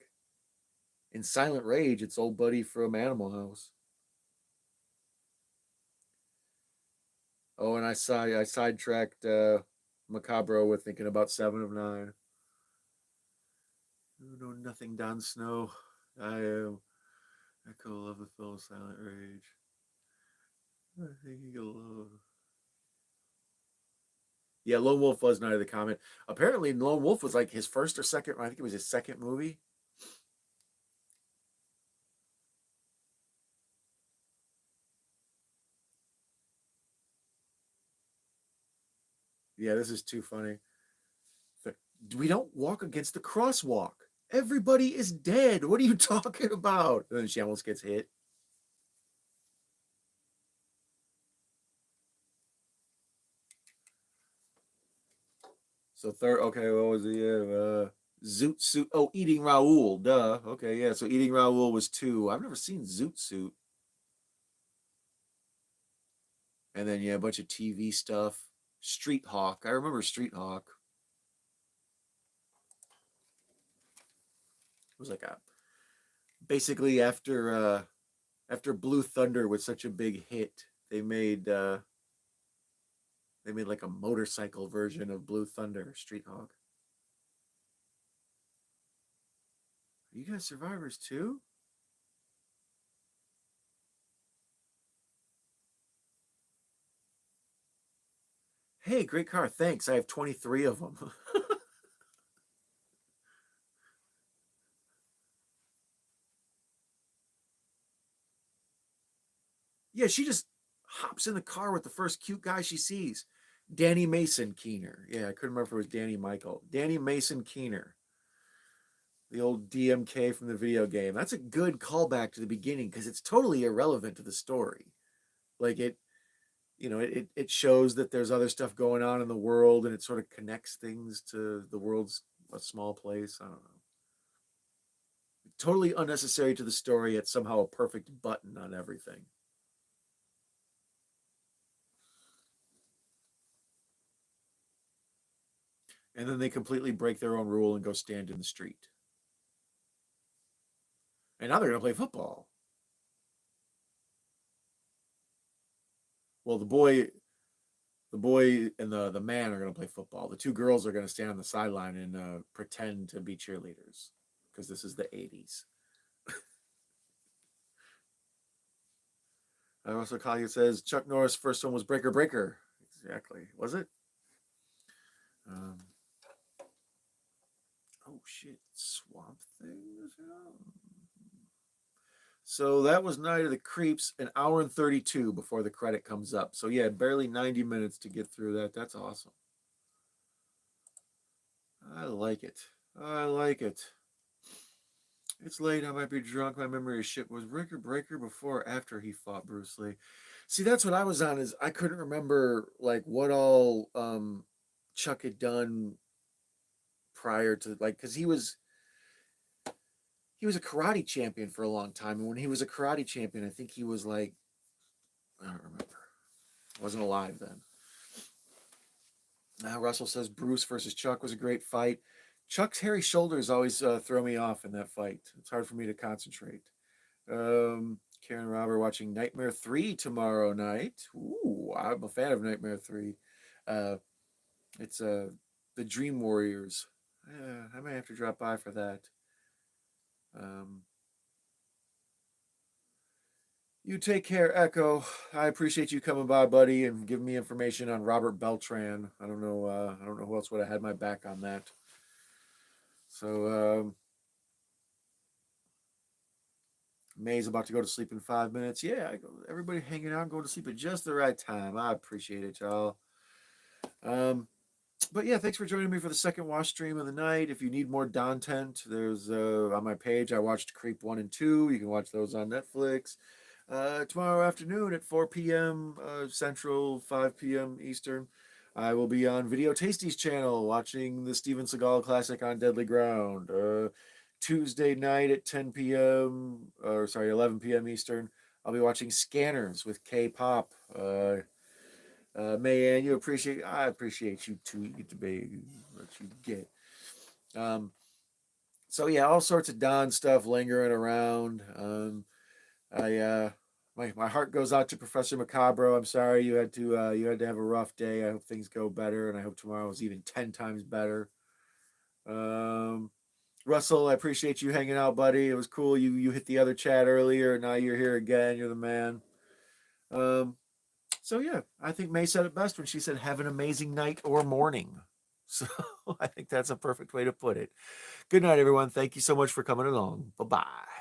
In Silent Rage, it's old buddy from Animal House. Oh, and I sidetracked Macabro with thinking about Seven of Nine. You know nothing, Don Snow. I am Echo of the film Silent Rage. I think you'll love. Yeah, Lone Wolf was Night of the Comet. Apparently, Lone Wolf was like his first or second. I think it was his second movie. Yeah, this is too funny. We don't walk against the crosswalk. Everybody is dead. What are you talking about? And then she almost gets hit. So third, okay, what was the Zoot Suit? Oh, Eating Raoul. Duh. Okay, yeah. So Eating Raoul was 2. I've never seen Zoot Suit. And then yeah, a bunch of TV stuff. Street Hawk. I remember Street Hawk. It was like a basically after Blue Thunder was such a big hit, they made like a motorcycle version of Blue Thunder, Street Hawk. Are you guys survivors too? Hey, great car. Thanks. I have 23 of them. Yeah, she just hops in the car with the first cute guy she sees. Danny Mason Keener. Yeah, I couldn't remember if it was Danny Michael. Danny Mason Keener. The old DMK from the video game. That's a good callback to the beginning because it's totally irrelevant to the story. Like it shows that there's other stuff going on in the world and it sort of connects things to the world's a small place. I don't know. Totally unnecessary to the story. It's somehow a perfect button on everything. And then they completely break their own rule and go stand in the street. And now they're going to play football. Well, the boy and the man are going to play football. The two girls are going to stand on the sideline and pretend to be cheerleaders because this is the 80s. Also, Kalia says Chuck Norris' first one was Breaker Breaker. Exactly. Was it? Um, oh, shit. Swamp Things? So that was Night of the Creeps, an hour and 32 before the credit comes up. So yeah, barely 90 minutes to get through that. That's awesome. I like it. I like it. It's late. I might be drunk. My memory of shit. Was Breaker Breaker before or after he fought Bruce Lee? See, that's what I was on. Is I couldn't remember like what all Chuck had done prior to like because he was a karate champion for a long time, and when he was a karate champion, I think he was like I don't remember. I wasn't alive then. Russell says Bruce versus Chuck was a great fight. Chuck's hairy shoulders always throw me off in that fight. It's hard for me to concentrate. Karen Robert watching Nightmare 3 tomorrow night. Ooh, I'm a fan of Nightmare 3. Uh, it's the Dream Warriors. I might have to drop by for that. Um, you take care, Echo. I appreciate you coming by, buddy, and giving me information on Robert Beltran. I don't know. I don't know who else would have had my back on that. So May's about to go to sleep in 5 minutes. Yeah, everybody hanging out and going to sleep at just the right time. I appreciate it, y'all. But yeah, thanks for joining me for the second watch stream of the night. If you need more content, there's on my page. I watched Creep 1 and 2. You can watch those on Netflix. Tomorrow afternoon at 4 p.m. Central, 5 p.m. Eastern, I will be on Video Tasty's channel watching the Steven Seagal classic On Deadly Ground. Tuesday night at 10 p.m. or sorry, 11 p.m. Eastern, I'll be watching Scanners with K-pop. Mayan, I appreciate you too. You get to be what you get. So yeah, all sorts of Don stuff lingering around. My heart goes out to Professor Macabro. I'm sorry you had to have a rough day. I hope things go better, and I hope tomorrow is even 10 times better. Russell, I appreciate you hanging out, buddy. It was cool. You hit the other chat earlier, and now you're here again. You're the man. So yeah, I think May said it best when she said, "Have an amazing night or morning." So I think that's a perfect way to put it. Good night, everyone. Thank you so much for coming along. Bye-bye.